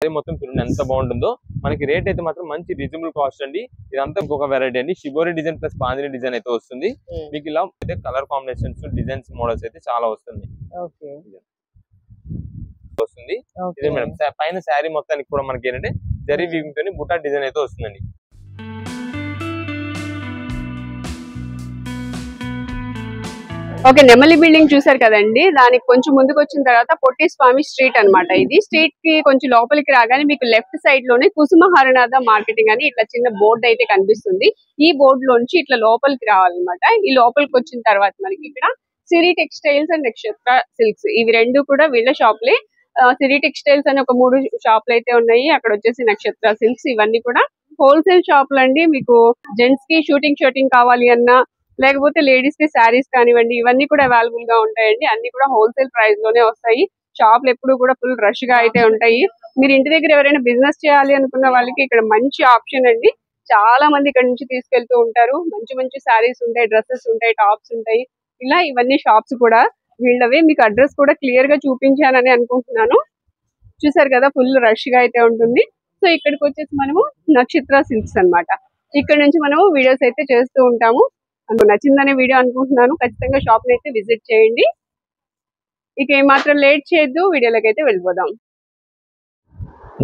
శారీ మొత్తం చూడండి ఎంత బాగుంటుందో. మనకి రేట్ అయితే మాత్రం మంచి రీజనబుల్ కాస్ట్ అండి. ఇదంతా ఇంకొక వెరైటీ అండి. Shibori design plus bandhani design అయితే వస్తుంది. మీకు ఇలా అయితే కలర్ కాంబినేషన్స్ డిజైన్స్ మోడల్స్ అయితే చాలా వస్తుంది. ఇదే మేడం పైన శారీ మొత్తానికి కూడా మనకి ఏంటంటే జరీ వీవింగ్ తోని బుటా డిజైన్ అయితే వస్తుందండి. ఓకే, నెమలి బిల్డింగ్ చూసారు కదండి. దానికి కొంచెం ముందుకు వచ్చిన తర్వాత పొట్టి స్వామి స్ట్రీట్ అన్నమాట. ఇది స్ట్రీట్ కి కొంచెం లోపలికి రాగానే మీకు లెఫ్ట్ సైడ్ లోనే కుసుమ హరనాథ మార్కెటింగ్ అని ఇట్లా చిన్న బోర్డు అయితే కనిపిస్తుంది. ఈ బోర్డు లోంచి ఇట్లా లోపలికి రావాలన్నమాట. ఈ లోపలికి వచ్చిన తర్వాత మనకి ఇక్కడ సిరి టెక్స్టైల్స్ అండ్ నక్షత్ర సిల్క్స్ ఇవి రెండు కూడా వీళ్ళ షాప్లే. సిరి టెక్స్టైల్స్ అని ఒక 3 షాపులు అయితే ఉన్నాయి. అక్కడ వచ్చేసి నక్షత్ర సిల్క్స్ ఇవన్నీ కూడా హోల్సేల్ షాపులు అండి. మీకు జెంట్స్ కి షూటింగ్ కావాలి అన్నా, లేకపోతే లేడీస్ కి శారీస్ కానివ్వండి, ఇవన్నీ కూడా అవైలబుల్ గా ఉంటాయండి. అన్ని కూడా హోల్సేల్ ప్రైస్ లోనే వస్తాయి. షాపులు ఎప్పుడు కూడా ఫుల్ రష్ గా అయితే ఉంటాయి. మీరు ఇంటి దగ్గర ఎవరైనా బిజినెస్ చేయాలి అనుకున్న వాళ్ళకి ఇక్కడ మంచి ఆప్షన్ అండి. చాలా మంది ఇక్కడ నుంచి తీసుకెళ్తూ ఉంటారు. మంచి మంచి శారీస్ ఉంటాయి, డ్రెస్సెస్ ఉంటాయి, టాప్స్ ఉంటాయి. ఇలా ఇవన్నీ షాప్స్ కూడా వీళ్ళవే. మీకు అడ్రస్ కూడా క్లియర్ గా చూపించానని అనుకుంటున్నాను. చూసారు కదా, ఫుల్ రష్ గా అయితే ఉంటుంది. సో ఇక్కడికి వచ్చేసి మనము నక్షత్ర సిల్క్స్ అన్నమాట. ఇక్కడ నుంచి మనము వీడియోస్ అయితే చేస్తూ ఉంటాము. నచ్చిందనే వీడియో అనుకుంటున్నాను. ఖచ్చితంగా షాప్ ని అయితే విజిట్ చేయండి. ఇక ఏమాత్రం లేట్ చేయొద్దు, వీడియోలోకి అయితే వెళ్ళిపోదాం.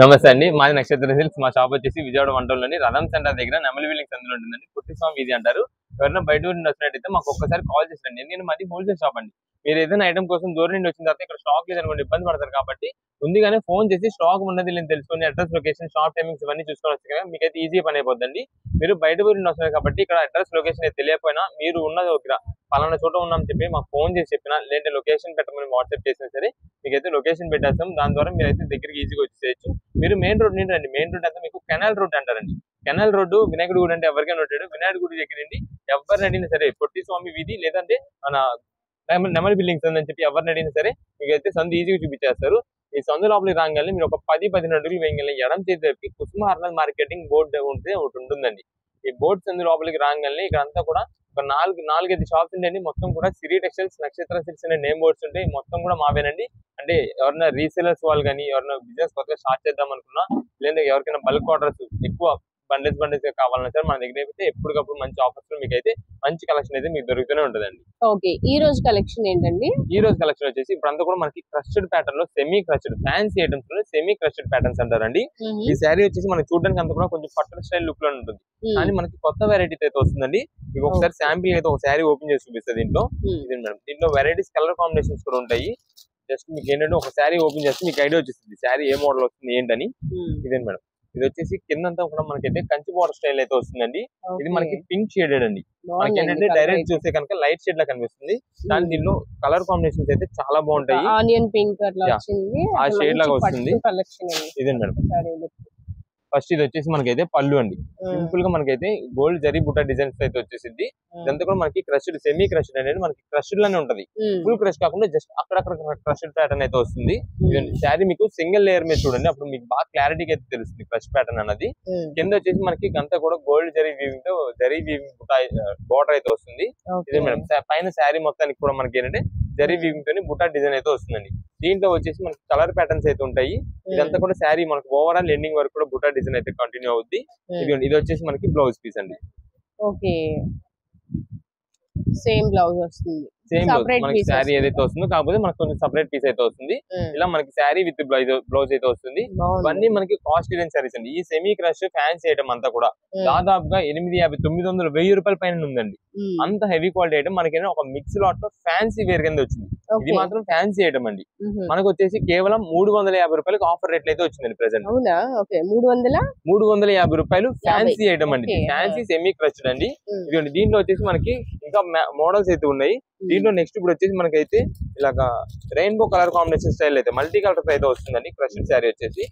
నమస్తే అండి, మాది నక్షత్ర సిల్క్స్. మా షాప్ వచ్చేసి విజయవాడ వంటలోని రథం సెంటర్ దగ్గర నెమలి బిల్డింగ్స్ అందులో ఉంటుందండి. పొట్టి స్వామి వీధి అంటారు. ఎవరైనా బయట నుండి వచ్చినట్టయితే మాకు ఒక్కసారి కాల్ చేసండి. నేను మాది హోల్సేల్ షాప్ అండి. మీరు ఏదైనా ఐటమ్ కోసం దూరం నుండి వచ్చిన తర్వాత ఇక్కడ స్టాక్ లేదనుకోండి ఇబ్బంది పడతారు. కాబట్టి ముందుగానే ఫోన్ చేసి స్టాక్ ఉన్నది నేను తెలుసుకొని అడ్రస్, లొకేషన్, షాప్ టైమింగ్స్ ఇవన్నీ చూసుకొని వస్తే కదా మీకైతే ఈజీ పని అయిపోద్దండి. మీరు బయట ఊరి వస్తున్నారు కాబట్టి ఇక్కడ అడ్రస్, లొకేషన్ అయితే తెలియకపోయినా మీరు ఉన్న దగ్గర పలానా చోట ఉన్నామని చెప్పి మాకు ఫోన్ చేసి చెప్పినా, లేదంటే లొకేషన్ పెట్టమని వాట్సాప్ చేసినా సరే మీకైతే లొకేషన్ పెట్టేస్తాం. దాని ద్వారా మీరైతే దగ్గరికి ఈజీగా వచ్చేయచ్చు. మీరు మెయిన్ రోడ్ నుండి రండి. మెయిన్ రోడ్ అంతా మీకు కెనాల్ రోడ్ అంటారండి. కెనాల్ రోడ్డు వినాయకుడి గుడి అంటే ఎవరికైనా ఉంటాడు. వినాయకుడి గుడి దగ్గర నుండి ఎవరిని అడిగినా సరే పొట్టి స్వామి వీధి లేదంటే మన నెమలి బిల్డింగ్స్ అని చెప్పి ఎవరిని అడిగినా సరే మీకైతే సందు ఈజీగా చూపించేస్తారు. ఈ సందు లోపలికి రాగానే మీరు ఒక 10-15 అడుగులు వేయగల ఎడం చేతి కుసుమ హరనాథ మార్కెటింగ్ బోర్డు ఉంటే ఒకటి ఉంటుందండి. ఈ బోర్డు సందు లోపలికి రాగానే ఇక్కడ అంతా కూడా ఒక 4-5 షాప్స్ ఉంటాయండి. మొత్తం కూడా సిరి టెక్స్టైల్స్, నక్షత్ర సిల్క్స్ అనే నేమ్ బోర్డ్స్ ఉంటాయి. మొత్తం కూడా మావేనండి. అంటే ఎవరైనా రీసేలర్స్ వాళ్ళు కానీ ఎవరైనా బిజినెస్ కొత్తగా స్టార్ట్ చేద్దాం అనుకున్నా, లేదా ఎవరికైనా బల్క్ ఆర్డర్స్ ఎక్కువ బండిల్స్ కావాలన్నా సరే మన దగ్గర అయితే ఎప్పటికప్పుడు మంచి ఆఫర్స్ లో మీకు అయితే మంచి కలెక్షన్ అయితే మీకు దొరుకుతూనే ఉంటుందండి. ఓకే, ఈ రోజు కలెక్షన్ ఏంటండి? ఈ రోజు కలెక్షన్ వచ్చేసి ఇప్పుడు అంతా కూడా మనకి క్రస్టెడ్ ప్యాటర్న్ లో సెమీ క్రస్టెడ్ ఫ్యాన్సీ ఐటమ్స్ లో సెమీ క్రస్టెడ్ ప్యాటర్న్స్ అంటారండి. ఈ శారీ వచ్చేసి మనకి చూడడానికి అంతా కూడా కొంచెం పట్టణ స్టైల్ లుక్ లో ఉంటుంది. కానీ మనకి కొత్త వెరైటీ అయితే వస్తుందండి. మీకు ఒకసారి శాంపిల్ అయితే ఒక శారీ ఓపెన్ చేసి చూపిస్తుంది. దీంట్లో ఇది మేడం, దీంట్లో వెరైటీస్ కలర్ కాంబినేషన్స్ కూడా ఉంటాయి. జస్ట్ మీకు ఏంటంటే ఒక శారీ ఓపెన్ చేస్తే మీకు ఐడియా వచ్చేస్తుంది శారీ ఏ మోడల్ వస్తుంది ఏంటని. ఇదే మేడం, ఇది వచ్చేసి కిందంతా కూడా మనకైతే కంచి బోర్డర్ స్టైల్ అయితే వస్తుందండి. ఇది మనకి పింక్ షేడెడ్ అండి. మనకి ఏంటంటే డైరెక్ట్ చూస్తే కనుక లైట్ షేడ్ లా కనిపిస్తుంది. కానీ దీనిలో కలర్ కాంబినేషన్స్ అయితే చాలా బాగుంటాయి. ఆనియన్ పింక్ అట్లా వచ్చింది, ఆ షేడ్ లాగా వస్తుంది. ఇదే మేడం, ఫస్ట్ ఇది వచ్చేసి మనకైతే పళ్ళు అండి. సింపుల్ గా మనకైతే గోల్డ్ జరీ బుట్ట డిజైన్స్ అయితే వచ్చేసింది. ఇదంతా కూడా మనకి క్రష్డ్ సెమీ క్రష్డ్ అనేది మనకి క్రష్డ్ లానే ఉంటది. ఫుల్ క్రష్ కాకుండా జస్ట్ అక్కడక్కడ క్రష్డ్ ప్యాటర్న్ అయితే వస్తుంది. శారీ మీకు సింగిల్ లేయర్ మీద చూడండి, అప్పుడు మీకు బాగా క్లారిటీగా అయితే తెలుస్తుంది క్రష్ ప్యాటర్న్ అన్నది. కింద వచ్చేసి మనకి అంతా కూడా గోల్డ్ జరీ వీవింగ్ తో జరీ వీవింగ్ బోర్డర్ అయితే వస్తుంది. ఇదే మేడం, పైన శారీ మొత్తానికి కూడా మనకి ఏంటంటే జరీ వీవింగ్ తోని బుట్ట డిజైన్ అయితే వస్తుందండి. దీంట్లో వచ్చేసి మనకి కలర్ ప్యాటర్న్స్ అయితే ఉంటాయి. ఇదంతా కూడా శారీ మనకు ఓవరాల్ ఎండింగ్ వరకు కూడా బుట్ట డిజైన్ అయితే కంటిన్యూ అవుద్ది. ఇది వచ్చేసి మనకి బ్లౌజ్ పీస్ అండి. ఓకే, సేమ్ బ్లౌజ్ వస్తుంది, సేమ్ మనకి శారీ ఏదైతే వస్తుందో కాకపోతే మనకు కొంచెం సెపరేట్ పీస్ అయితే వస్తుంది. ఇలా మనకి శారీ విత్ బ్లౌజ్ అయితే వస్తుంది. ఇవన్నీ మనకి కాస్ట్ శారీస్ అండి. ఈ సెమీ క్రష్ ఫ్యాన్సీ ఐటమ్ అంతా కూడా దాదాపుగా 850-900-1000 రూపాయల పైన ఉందండి. అంత హెవీ క్వాలిటీ ఐటమ్ మనకి ఒక మిక్స్ లాట్ లో ఫ్యాన్సీ వేర్ కింద వచ్చింది. ఇది మాత్రం ఫ్యాన్సీ ఐటమ్ అండి. మనకు వచ్చేసి కేవలం 350 రూపాయలకి ఆఫర్ రేట్లు అయితే వచ్చిందండి ప్రెసెంట్. 350 రూపాయలు ఫ్యాన్సీ ఐటమ్ అండి. ఫ్యాన్సీ సెమీ క్రష్డ్ అండి. ఇదిగోండి, దీంట్లో వచ్చేసి మనకి ఇంకా మోడల్స్ అయితే ఉన్నాయి. దీంట్లో నెక్స్ట్ ఇప్పుడు వచ్చేసి మనకైతే ఇలాగా రెయిన్బో కలర్ కాంబినేషన్ స్టైల్ అయితే మల్టీ కలర్ అయితే వస్తుందండి. క్రష్డ్ శారీ వచ్చేసి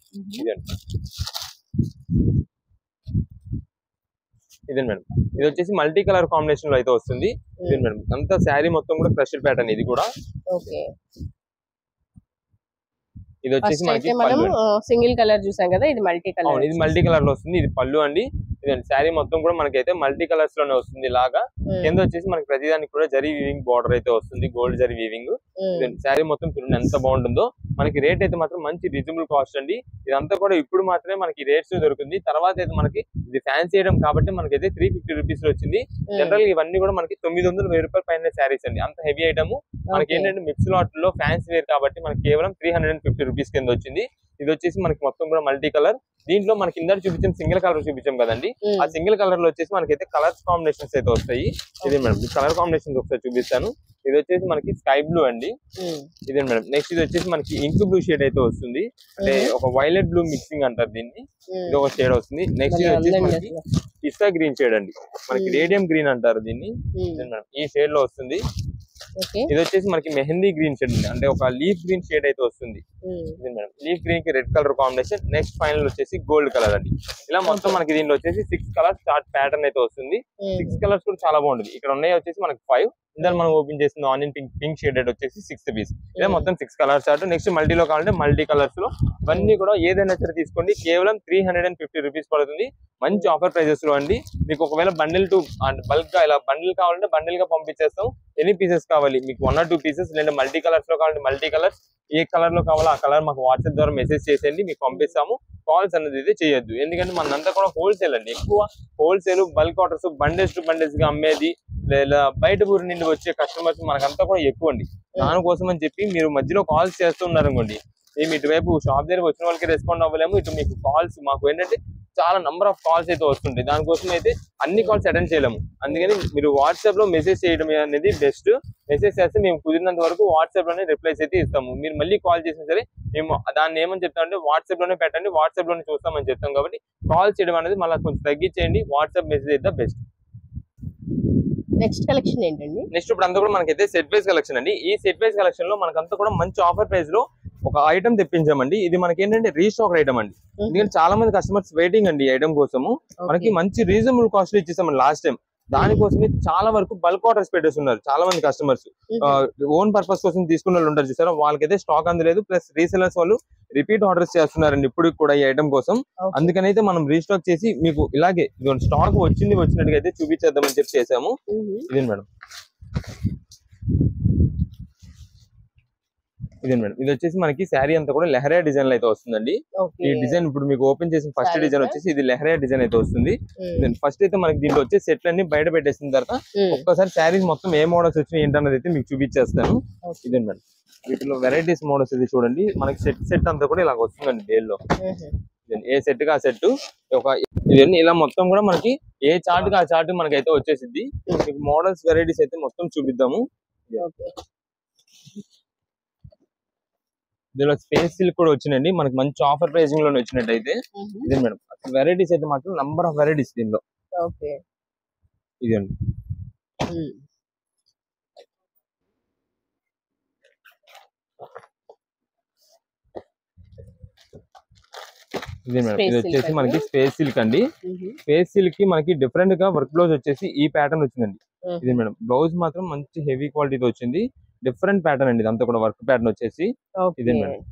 ఇదే మేడం, ఇది వచ్చేసి మల్టీ కలర్ కాంబినేషన్ లో అయితే వస్తుంది. ఇదే మేడం, అంతా శారీ మొత్తం కూడా క్రష్డ్ ప్యాటర్న్ ఇది కూడా. ఇది వచ్చేసి మనకి సింగిల్ కలర్ చూసాం కదా, ఇది మల్టీ కలర్. ఇది మల్టీ కలర్ లో వస్తుంది. ఇది పళ్ళు అండి. ఇదండి, శారీ మొత్తం కూడా మనకైతే మల్టీ కలర్స్ లోనే వస్తుంది. ఇలాగా కింద వచ్చేసి మనకి ప్రతిదానికి కూడా జరీ వీవింగ్ బార్డర్ అయితే వస్తుంది, గోల్డ్ జరీ వీవింగ్. శారీ మొత్తం చూడండి ఎంత బాగుంటుందో. మనకి రేట్ అయితే మాత్రం మంచి రీజనబుల్ కాస్ట్ అండి. ఇదంతా కూడా ఇప్పుడు మాత్రమే మనకి రేట్స్ దొరుకుతుంది. తర్వాత అయితే మనకి ఇది ఫ్యాన్సీ ఐటమ్ కాబట్టి మనకైతే 350 రూపీస్ లో వచ్చింది. జనరల్ గా ఇవన్నీ కూడా మనకి 900-1000 రూపాయల పైన శారీస్ అండి. అంత హెవీ ఐటమ్ మనకి ఏంటంటే మిక్స్ లాట్ లో ఫ్యాన్సీ వేర్ కాబట్టి మనకి కేవలం 350 రూపీస్ కింద వచ్చింది. ఇది వచ్చేసి మనకి మొత్తం కూడా మల్టీ కలర్. దీంట్లో మనకి ఇందరు చూపించాం సింగిల్ కలర్ చూపించాం కదండి. ఆ సింగిల్ కలర్ లో వచ్చేసి మనకైతే కలర్స్ కాంబినేషన్స్ అయితే వస్తాయి. ఇదే మేడం కలర్ కాంబినేషన్స్ ఒకసారి చూపిస్తాను. ఇది వచ్చేసి మనకి స్కై బ్లూ అండి. ఇదే మేడం నెక్స్ట్ ఇది వచ్చేసి మనకి ఇంక్ బ్లూ షేడ్ అయితే వస్తుంది. అంటే ఒక వైలెట్ బ్లూ మిక్సింగ్ అంటారు దీన్ని. ఇది ఒక షేడ్ వస్తుంది. నెక్స్ట్ ఇది వచ్చేసి మనకి పిస్తా గ్రీన్ షేడ్ అండి. మనకి రేడియం గ్రీన్ అంటారు దీన్ని. ఈ షేడ్ లో వస్తుంది. ఇది వచ్చేసి మనకి మెహందీ గ్రీన్ షేడ్ ఉంది. అంటే ఒక లీఫ్ గ్రీన్ షేడ్ అయితే వస్తుంది. మేడం లీఫ్ గ్రీన్ కి red colour combination. Next final వచ్చేసి గోల్డ్ కలర్ అండి. ఇలా మొత్తం మనకి దీనిలో వచ్చేసి 6 కలర్స్ చార్ట్ ప్యాటర్న్ అయితే వస్తుంది. 6 కలర్స్ కూడా చాలా బాగుంటుంది. ఇక్కడ ఉన్నాయి వచ్చేసి మనకి 5. ఇందులో మనం ఓపెన్ చేసిన ఆనియన్ పింక్ షేడెడ్ వచ్చేసి 6th పీస్. ఇలా మొత్తం 6 కలర్స్ చార్ట్. నెక్స్ట్ మల్టీలో కావాలంటే మల్టీ కలర్స్ లో ఇవన్నీ కూడా ఏదైనా సరే తీసుకోండి. కేవలం 350 రూపీస్ పడుతుంది. మంచి ఆఫర్ ప్రైజెస్ లో అండి. మీకు ఒకవేళ బండిల్ టు బల్క్ గా ఇలా బండిల్ కావాలంటే బండిల్ గా పంపించేస్తాం. ఎన్ని పీసెస్ కావాలి మీకు 1 or 2 పీసెస్, లేదా మల్టీ కలర్స్ లో కావాలంటే మల్టీ కలర్స్. ఏ కలర్ లో కావాలో ఆ కలర్ మాకు వాట్సాప్ ద్వారా మెసేజ్ చేసేయండి, మీకు పంపిస్తాము. కాల్స్ అనేది అయితే చేయొద్దు. ఎందుకంటే మనంతా కూడా హోల్సేల్ అండి. ఎక్కువ wholesale bulk orders bondage to bondage గా అమ్మేది, లేదా బయట ఊరి నుండి వచ్చే కస్టమర్స్ మనకంతా కూడా ఎక్కువ అండి. దానికోసం అని చెప్పి మీరు మధ్యలో కాల్స్ చేస్తున్నారు అనుకోండి, మేము ఇటువైపు షాప్ దగ్గర వచ్చిన వాళ్ళకి రెస్పాండ్ అవ్వలేము. ఇటు మీకు కాల్స్ మాకు ఏంటంటే చాలా నంబర్ ఆఫ్ కాల్స్ అయితే వస్తుంటాయి. దానికోసం అయితే అన్ని కాల్స్ అటెండ్ చేయలేము. అందుకని మీరు వాట్సాప్ లో మెసేజ్ చేయడం అనేది బెస్ట్. మెసేజ్ చేస్తే మేము కుదిరినంత వరకు వాట్సాప్ లోనే రిప్లైస్ అయితే ఇస్తాము. మీరు మళ్ళీ కాల్ చేసినా సరే మేము దాన్ని ఏమని చెప్తామంటే వాట్సాప్ లోనే పెట్టండి, వాట్సాప్ లోనే చూస్తామని చెప్తాం. కాబట్టి కాల్ చేయడం అనేది మళ్ళీ కొంచెం తగ్గించేయండి. వాట్సాప్ మెసేజ్ అయితే బెస్ట్. నెక్స్ట్ కలెక్షన్ ఏంటండి? నెక్స్ట్ ఇప్పుడు అంతా కూడా మనకైతే సెట్ వైజ్ కలెక్షన్ అండి. ఈ సెట్ వైజ్ కలెక్షన్ లో మనకంతా కూడా మంచి ఆఫర్ ప్రైస్ లో ఒక ఐటమ్ తెప్పించామండి. ఇది మనకి ఏంటంటే రీస్టాక్ ఐటమ్ అండి. ఎందుకంటే చాలా మంది కస్టమర్స్ వెయిటింగ్ అండి ఈ ఐటమ్ కోసము. మనకి మంచి రీజనబుల్ కాస్ట్ లో ఇచ్చేసామండి లాస్ట్ టైం. దానికోసమే చాలా వరకు బల్క్ ఆర్డర్స్ పెట్టేస్తున్నారు చాలా మంది కస్టమర్స్. ఓన్ పర్పస్ కోసం తీసుకున్న వాళ్ళు ఉంటారు చూసారా, వాళ్ళకైతే స్టాక్ అందలేదు. ప్లస్ రీసెలర్స్ వాళ్ళు రిపీట్ ఆర్డర్స్ చేస్తున్నారండి ఇప్పుడు కూడా ఈ ఐటమ్ కోసం. అందుకని అయితే మనం రీస్టాక్ చేసి మీకు ఇలాగే స్టాక్ వచ్చినట్టుగా అయితే చూపించేద్దామని చెప్పి చేసాము. ఇదే మేడం, ఇదే మేడం. ఇది వచ్చేసి మనకి శారీ అంతా కూడా లెహరియా డిజైన్ లో అయితే వస్తుందండి. ఈ డిజైన్ ఇప్పుడు మీకు ఓపెన్ చేసిన ఫస్ట్ డిజైన్ వచ్చేసి ఇది లెహరియా డిజైన్ అయితే వస్తుంది. ఫస్ట్ అయితే మనకి దీంట్లో వచ్చే సెట్లు అన్ని బయట పెట్టేసిన తర్వాత ఒక్కసారి శారీస్ మొత్తం ఏ మోడల్స్ వచ్చినాయి ఏంటన్నది అయితే మీకు చూపించేస్తాను. ఇదే మేడం, వీటిలో వెరైటీస్ మోడల్స్ ఇది చూడండి. మనకి సెట్ అంతా కూడా ఇలా వస్తుందండి డేల్లో. ఏ సెట్ గా ఆ సెట్ ఒక ఇవన్నీ ఇలా మొత్తం కూడా మనకి ఏ చార్ట్ గా ఆ చార్ట్ మనకి అయితే వచ్చేసింది. మీకు మోడల్స్ వెరైటీస్ అయితే మొత్తం చూపిద్దాము. దీనిలో స్పేస్ సిల్క్ కూడా వచ్చినండి మనకి మంచి ఆఫర్ ప్రైసింగ్ లోనే వచ్చినట్టయితే. ఇదే మేడం, వెరైటీస్ అయితే మాత్రం నంబర్ ఆఫ్ వెరైటీస్ దీనిలో. ఇదండి, ఇదే మేడం. ఇది వచ్చేసి మనకి స్పేస్ సిల్క్ అండి. స్పేస్ సిల్క్ కి మనకి డిఫరెంట్ గా వర్క్ బ్లౌజ్ వచ్చేసి ఈ ప్యాటర్న్ వచ్చిందండి. ఇది మేడం, బ్లౌజ్ మాత్రం మంచి హెవీ క్వాలిటీతో వచ్చింది. డిఫరెంట్ ప్యాటర్న్ అండి ఇదంతా కూడా. వర్క్ ప్యాటర్న్ వచ్చేసి ఇదే మేడం.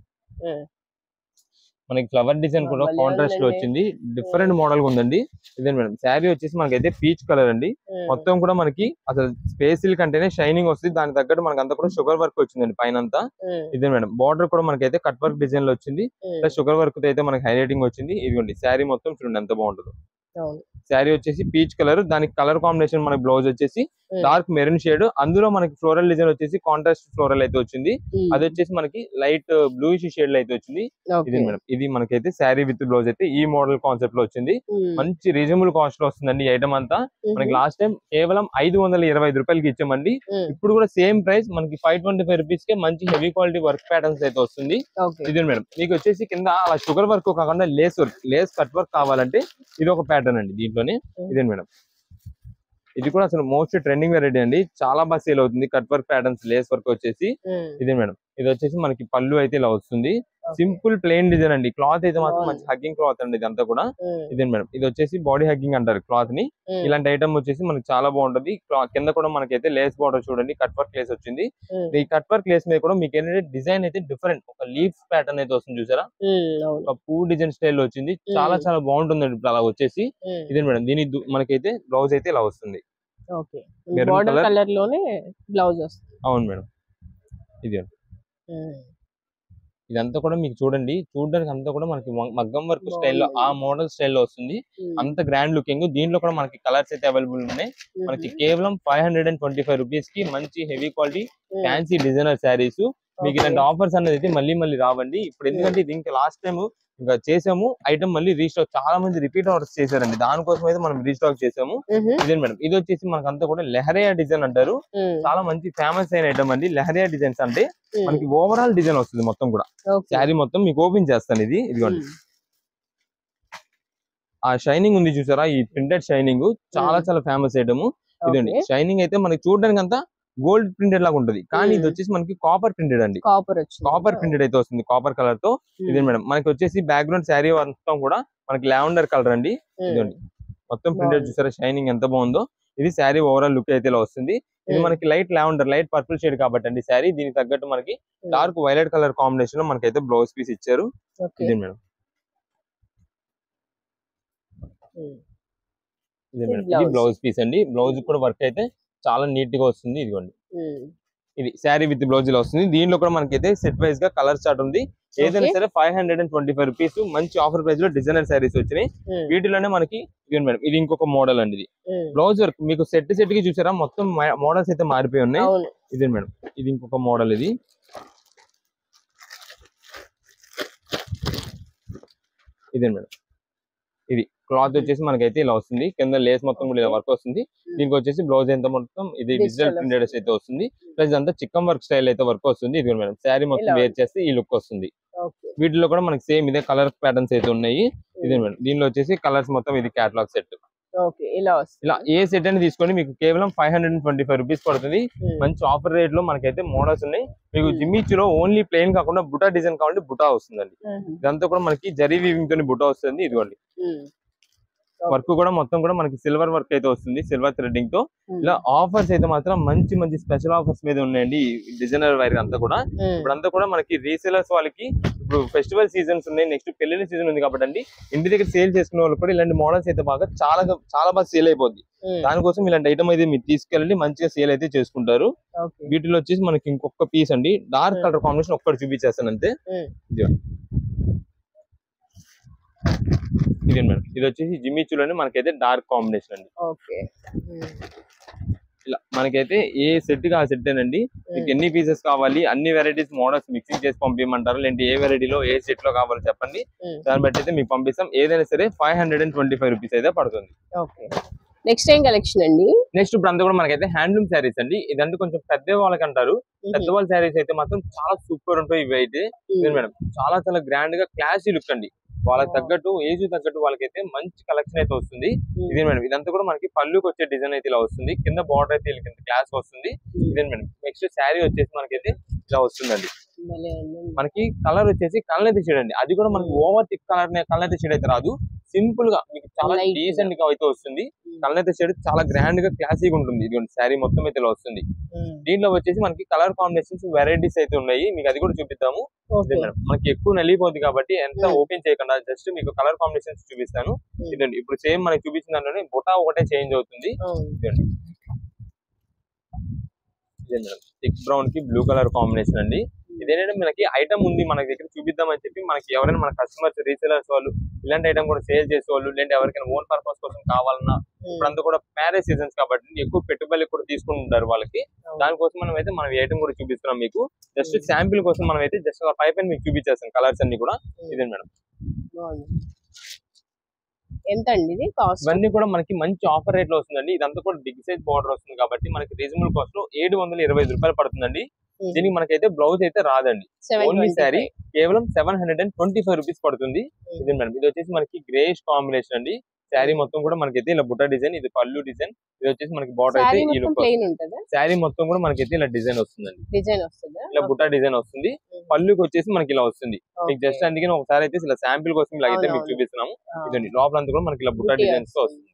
మనకి ఫ్లవర్ డిజైన్ కూడా కాంట్రాస్ట్ లో వచ్చింది. డిఫరెంట్ మోడల్ ఉందండి. ఇదే మేడం, శారీ వచ్చేసి మనకైతే పీచ్ కలర్ అండి. మొత్తం కూడా మనకి అసలు స్పేస్ సిల్క్ అంటేనే షైనింగ్ వస్తుంది. దాని తగ్గట్టు మనకి అంతా కూడా షుగర్ వర్క్ వచ్చిందండి పైన అంతా. ఇదే మేడం, బార్డర్ కూడా మనకైతే కట్ వర్క్ డిజైన్ లో వచ్చింది. ప్లస్ షుగర్ వర్క్ అయితే మనకి హైలైటింగ్ వచ్చింది. ఇదిగోండి శారీ మొత్తం చూడండి ఎంత బాగుంటుందో. శారీ వచ్చేసి పీచ్ కలర్, దానికి కలర్ కాంబినేషన్ మనకి బ్లౌజ్ వచ్చేసి డార్క్ మెరూన్ షేడ్. అందులో మనకి ఫ్లోరల్ డిజైన్ వచ్చేసి కాంట్రాస్ట్ ఫ్లోరల్ అయితే వచ్చింది. అది వచ్చేసి మనకి లైట్ బ్లూయిష్ షేడ్ లో అయితే వచ్చింది. ఇది మేడం, ఇది మనకైతే శారీ విత్ బ్లౌజ్ అయితే ఈ మోడల్ కాన్సెప్ట్ లో వచ్చింది. మంచి రీజనబుల్ కాస్ట్ లో వస్తుందండి ఈ ఐటమ్ అంతా. మనకి లాస్ట్ టైం కేవలం 525 రూపాయలకి ఇచ్చామండి. ఇప్పుడు కూడా సేమ్ ప్రైస్ మనకి 525 రూపీస్ కే మంచి హెవీ క్వాలిటీ వర్క్ ప్యాటర్న్స్ అయితే వస్తుంది. ఇది మేడం, మీకు వచ్చేసి కింద అలా షుగర్ వర్క్ కాకుండా lace work, Lay's cut work కావాలంటే ఇది ఒక ప్యాటర్న్ అండి దీంట్లోనే. ఇదే మేడం, ఇది కూడా అసలు మోస్ట్ ట్రెండింగ్ వెరైటీ అండి. చాలా బాగా సేల్ అవుతుంది. Cut work patterns lace work వచ్చేసి. ఇదే మేడం, ఇది వచ్చేసి మనకి పళ్ళు అయితే ఇలా వస్తుంది. సింపుల్ ప్లెయిన్ డిజైన్ అండి. క్లాత్ అయితే మాత్రం మంచి హగ్గింగ్ క్లాత్ అండి ఇదంతా కూడా. ఇదే మేడం, ఇది వచ్చేసి బాడీ హగ్గింగ్ అంటారు క్లాత్ ని. ఇలాంటి ఐటమ్ వచ్చేసి మనకి చాలా బాగుంటది. కింద కూడా మనకైతే లేస్ బార్డర్ చూడండి, కట్ వర్క్ లేస్ వచ్చింది. ఈ కట్ వర్క్ లేస్ మీద కూడా మీకు ఏంటంటే డిజైన్ అయితే డిఫరెంట్, ఒక లీఫ్ ప్యాటర్న్ అయితే వస్తుంది చూసారా, ఒక పువ్వు డిజైన్ స్టైల్ వచ్చింది. చాలా చాలా బాగుంటుందండి ఇప్పుడు అలా వచ్చేసి. ఇదే మేడం, దీని మనకైతే బ్లౌజ్ అయితే ఇలా వస్తుంది. కలర్ లోనే బ్లౌజ్ వస్తుంది. అవును మేడం, ఇది ఇదంతా కూడా మీకు చూడండి, చూడడానికి అంతా కూడా మనకి మగ్గం వర్క్ స్టైల్లో ఆ మోడల్ స్టైల్లో వస్తుంది. అంత గ్రాండ్ లుకింగ్. దీంట్లో కూడా మనకి కలర్స్ అయితే అవైలబుల్ ఉన్నాయి. మనకి కేవలం 525 రూపీస్ కి మంచి heavy quality fancy designer saris. మీకు ఇలాంటి ఆఫర్స్ అనేది అయితే మళ్ళీ రావండి. ఇప్పుడు ఎందుకంటే దీనికి లాస్ట్ టైం ఇంకా చేసాము ఐటమ్, మళ్ళీ రీస్టాక్ చాలా మంది రిపీట్ ఆర్డర్స్ చేశారండి, దానికోసం అయితే మనం రీస్టాక్ చేసాము. ఇదే మేడం, ఇది వచ్చేసి మనకు అంతా కూడా లెహరియా డిజైన్ అంటారు. చాలా మంచి ఫేమస్ అయిన ఐటమ్ అండి లెహరియా డిజైన్స్. అంటే మనకి ఓవరాల్ డిజైన్ వస్తుంది మొత్తం కూడా. శారీ మొత్తం మీకు ఓపెన్ చేస్తాను. ఇదిగోండి ఆ షైనింగ్ ఉంది చూసారా, ఈ ప్రింటెడ్ షైనింగ్ చాలా ఫేమస్ ఐటమ్. ఇదండి షైనింగ్ అయితే మనకి చూడడానికి అంతా గోల్డ్ ప్రింటెడ్ లాగా ఉంటుంది, కానీ ఇది వచ్చేసి మనకి కాపర్ ప్రింటెడ్ అండి. కాపర్ ప్రింటెడ్ అయితే వస్తుంది, కాపర్ కలర్ తో. ఇదే మేడం, మనకి వచ్చేసి బ్యాక్గ్రౌండ్ శారీ మొత్తం కూడా మనకి లావెండర్ కలర్ అండి. ఇదండి మొత్తం ప్రింటెడ్ చూసారా, షైనింగ్ ఎంత బాగుందో. ఇది శారీ ఓవరాల్ లుక్ అయితే ఇలా వస్తుంది. ఇది మనకి light lavender, light purple shade కాబట్టి అండి శారీ. దీనికి తగ్గట్టు మనకి డార్క్ వైలెట్ కలర్ కాంబినేషన్ లో మనకైతే బ్లౌజ్ పీస్ ఇచ్చారు. ఇదే మేడం, ఇది బ్లౌజ్ పీస్ అండి. బ్లౌజ్ కూడా వర్క్ అయితే చాలా నీట్ గా వస్తుంది. ఇదిగోండి ఇది శారీ విత్ బ్లౌజ్ ఇలా వస్తుంది. దీనిలో కూడా మనకైతే సెట్ వైజ్ గా కలర్ చార్ట్ ఉంది. ఏదైనా సరే 525 రూపీస్ మంచి ఆఫర్ ప్రైస్ లో డిజైనర్ శారీస్ వచ్చినాయి. వీటిలోనే మనకి ఇది మేడం, ఇది ఇంకొక మోడల్ అండి. ఇది బ్లౌజ్ వర్క్ మీకు సెట్ కి చూసారా, మొత్తం మోడల్స్ అయితే మారిపోయి ఉన్నాయి. ఇదే మేడం, ఇది ఇంకొక మోడల్. ఇదే మేడం, ఇది క్లాత్ వచ్చేసి మనకైతే ఇలా వస్తుంది. కింద లేస్ మొత్తం కూడా ఇలా వర్క్ వస్తుంది. దీనికి వచ్చేసి బ్లౌజ్ ఎంత మొత్తం ఇది డిజిటల్ ప్రింటెడ్ అయితే వస్తుంది. ప్లస్ అంతా చిక్కన్ వర్క్ స్టైల్ అయితే వర్క్ వస్తుంది. ఇది మేడం శారీ మొత్తం వేర్ చేస్తే ఈ లుక్ వస్తుంది. వీటిలో కూడా మనకి సేమ్ ఇదే కలర్ ప్యాటర్న్స్ అయితే ఉన్నాయి. ఇదే మేడం, దీనిలో వచ్చేసి కలర్స్ మొత్తం ఇది కేటలాగ్ సెట్. ఇలా ఏ సెట్ అని తీసుకొని మీకు కేవలం 525 రూపీస్ పడుతుంది. మంచి ఆఫర్ రేట్ లో మనకైతే మోడల్స్ ఉన్నాయి. మీకు జిమ్మిచ్చులో ఓన్లీ ప్లెయిన్ కాకుండా బుటా డిజైన్ కావాలంటే బుటా వస్తుందండి. ఇదంతా కూడా మనకి జరీ వీవింగ్ తోని బుటా వస్తుంది. ఇదిగోండి వర్క్ కూడా మొత్తం కూడా మనకి సిల్వర్ వర్క్ అయితే వస్తుంది, సిల్వర్ థ్రెడ్డింగ్ తో. ఇలా ఆఫర్స్ అయితే మాత్రం మంచి స్పెషల్ ఆఫర్స్ మీద ఉన్నాయండి డిజైనర్ వైర్ అంతా కూడా. ఇప్పుడంతా కూడా మనకి రీసేలర్స్ వాళ్ళకి ఇప్పుడు ఫెస్టివల్ సీజన్స్ ఉన్నాయి, నెక్స్ట్ పెళ్లిళ్ళ సీజన్ ఉంది కాబట్టి అండి, ఇంటి దగ్గర సేల్ చేసుకునే వాళ్ళు కూడా ఇలాంటి మోడల్స్ అయితే చాలా బాగా సేల్ అయిపోద్ది. దానికోసం ఇలాంటి ఐటమ్ అయితే మీరు తీసుకెళ్ళండి, మంచిగా సేల్ అయితే చేసుకుంటారు. వీటిలో వచ్చేసి మనకి ఇంకొక పీస్ అండి, డార్క్ కలర్ కాంబినేషన్ ఒక్కటి చూపించేస్తాను అంతే. ఇది మేడం, ఇది వచ్చేసి జిమ్మిచ్చులోనే మనకైతే డార్క్ కాంబినేషన్ అండి. ఇలా మనకైతే ఏ సెట్ గా ఆ సెట్ అండి. మీకు ఎన్ని పీసెస్ కావాలి, అన్ని వెరైటీస్ మోడల్స్ మిక్సింగ్ చేసి పంపించమంటారు, లేదంటే ఏ వెరైటీలో ఏ సెట్ లో కావాలో చెప్పండి, దాన్ని బట్టి అయితే మీకు పంపిస్తాం. ఏదైనా సరే 525 రూపీస్ అయితే పడుతుంది. నెక్స్ట్ ఏం కలెక్షన్ అండి? నెక్స్ట్ ఇప్పుడు అంతా కూడా మనకైతే హ్యాండ్లూమ్ శారీస్ అండి. ఇదంటే కొంచెం పెద్ద వాళ్ళకి అంటారు, పెద్దవాళ్ళ శారీస్ అయితే మాత్రం చాలా సూపర్ ఉంటాయి ఇవి అయితే. మేడం చాలా గ్రాండ్ గా క్లాసీ లుక్ అండి. వాళ్ళకి తగ్గట్టు ఏజ్ తగ్గట్టు వాళ్ళకైతే మంచి కలెక్షన్ అయితే వస్తుంది. ఇదే మేడం, ఇదంతా కూడా మనకి పళ్ళుకి వచ్చే డిజైన్ అయితే ఇలా వస్తుంది. కింద బార్డర్ అయితే కింద క్లాస్ వస్తుంది. ఇదే మేడం, నెక్స్ట్ శారీ వచ్చేసి మనకైతే ఇలా వస్తుందండి. మనకి కలర్ వచ్చేసి కళ్ళైతే షేడ్ అండి. అది కూడా మనకి ఓవర్ థిక్ కళ్ళైతే షేడ్ అయితే రాదు, సింపుల్ గా మీకు చాలా డీసెంట్ గా అయితే వస్తుంది. కళ్ళైతే షేడ్ చాలా గ్రాండ్ గా క్లాసీగా ఉంటుంది. ఇదిగోండి శారీ మొత్తం అయితే ఇలా వస్తుంది. దీంట్లో వచ్చేసి మనకి కలర్ కాంబినేషన్స్ వెరైటీస్ అయితే ఉన్నాయి, మీకు అది కూడా చూపిద్దాము. మనకి ఎక్కువ నలిగిపోద్ది కాబట్టి ఎంత ఓపెన్ చేయకుండా జస్ట్ మీకు కలర్ కాంబినేషన్స్ చూపిస్తాను. ఇదండి, ఇప్పుడు సేమ్ మనకి చూపించిన దాంట్లోనే బుటా ఒకటే చేంజ్ అవుతుంది. ఇదండి, ఇదే మేడం థిక్ బ్రౌన్ కి బ్లూ కలర్ కాంబినేషన్ అండి. ఇదేంటంటే మనకి ఐటమ్ ఉంది మన దగ్గర చూపిద్దామని చెప్పి మనకి ఎవరైనా మన కస్టమర్స్ రీసేలర్స్ వాళ్ళు ఇలాంటి ఐటమ్ కూడా సేల్ చేసేవాళ్ళు, లేదంటే ఎవరికైనా ఓన్ పర్పస్ కోసం కావాలన్నా, ఇప్పుడంతా కూడా మ్యారేజ్ సీజన్స్ కాబట్టి ఎక్కువ పెట్టుబడులు కూడా తీసుకుంటుంటారు వాళ్ళకి. దానికోసం మనం అయితే మనం ఐటమ్ కూడా చూపిస్తున్నాం మీకు. జస్ట్ శాంపిల్ కోసం మనం అయితే జస్ట్ పైప్ మీకు చూపించేస్తాం కలర్స్ అన్ని కూడా. ఇదే మేడం, ఎంత అండి ఇది కాస్ట్? ఇవన్నీ కూడా మనకి మంచి ఆఫర్ రేట్ లో వస్తుందండి. ఇదంతా కూడా బిగ్ సైజ్ బార్డర్ వస్తుంది కాబట్టి మనకి రీజనబుల్ కాస్ట్ లో 725 రూపాయలు పడుతుందండి. దీనికి మనకైతే బ్లౌజ్ అయితే రాదండి, ఓన్లీ శారీ కేవలం 725 రూపీస్ పడుతుంది. ఇది మేడం, ఇది వచ్చేసి మనకి గ్రేష్ కాంబినేషన్ అండి. శారీ మొత్తం కూడా మనకైతే ఇలా బుట్ట డిజైన్, ఇది పళ్ళు డిజైన్, ఇది వచ్చేసి మనకి బార్డర్ అయితే ఈ లుక్. శారీ మొత్తం కూడా మనకైతే ఇలా డిజైన్ వస్తుందండి, ఇలా బుట్ట డిజైన్ వస్తుంది. పళ్ళుకి వచ్చేసి మనకి ఇలా వస్తుంది. మీకు జస్ట్ అందుకని ఒకసారి అయితే ఇలా శాంపిల్ కోసం ఇలా అయితే మీకు చూపిస్తున్నాము. ఇదండి, లోపలంతా కూడా మనకి ఇలా బుట్ట డిజైన్స్ తో వస్తుంది.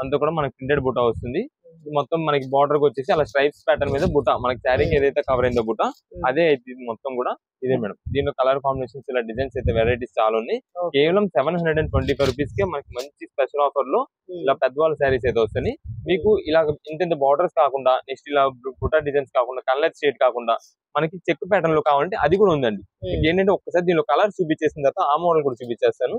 అంతా కూడా మనకి ప్రింటెడ్ బుట్ట వస్తుంది. మొత్తం మనకి బార్డర్ వచ్చేసి అలా స్ట్రైప్స్ ప్యాటర్న్ మీద బుట్ట, మనకి శారీ ఏదైతే కవర్ అయిందో బుట్ట అదే మొత్తం కూడా. ఇదే మేడం, దీనిలో కలర్ కాంబినేషన్స్ ఇలా డిజైన్స్ అయితే వెరైటీస్ చాలా ఉన్నాయి. కేవలం 725 రూపీస్ కే మనకి మంచి స్పెషల్ ఆఫర్ లో ఇలా పెద్దవాళ్ళ శారీస్ అయితే వస్తాయి. మీకు ఇలా ఇంత బార్డర్స్ కాకుండా నెక్స్ట్ ఇలా బుటా డిజైన్స్ కాకుండా కలర్ షేడ్ కాకుండా మనకి చెక్ ప్యాటర్న్ లో కావాలంటే అది కూడా ఉందండి. ఏంటంటే ఒక్కసారి దీనిలో కలర్ చూపించేసిన తర్వాత ఆ మోడల్ కూడా చూపించేస్తాను.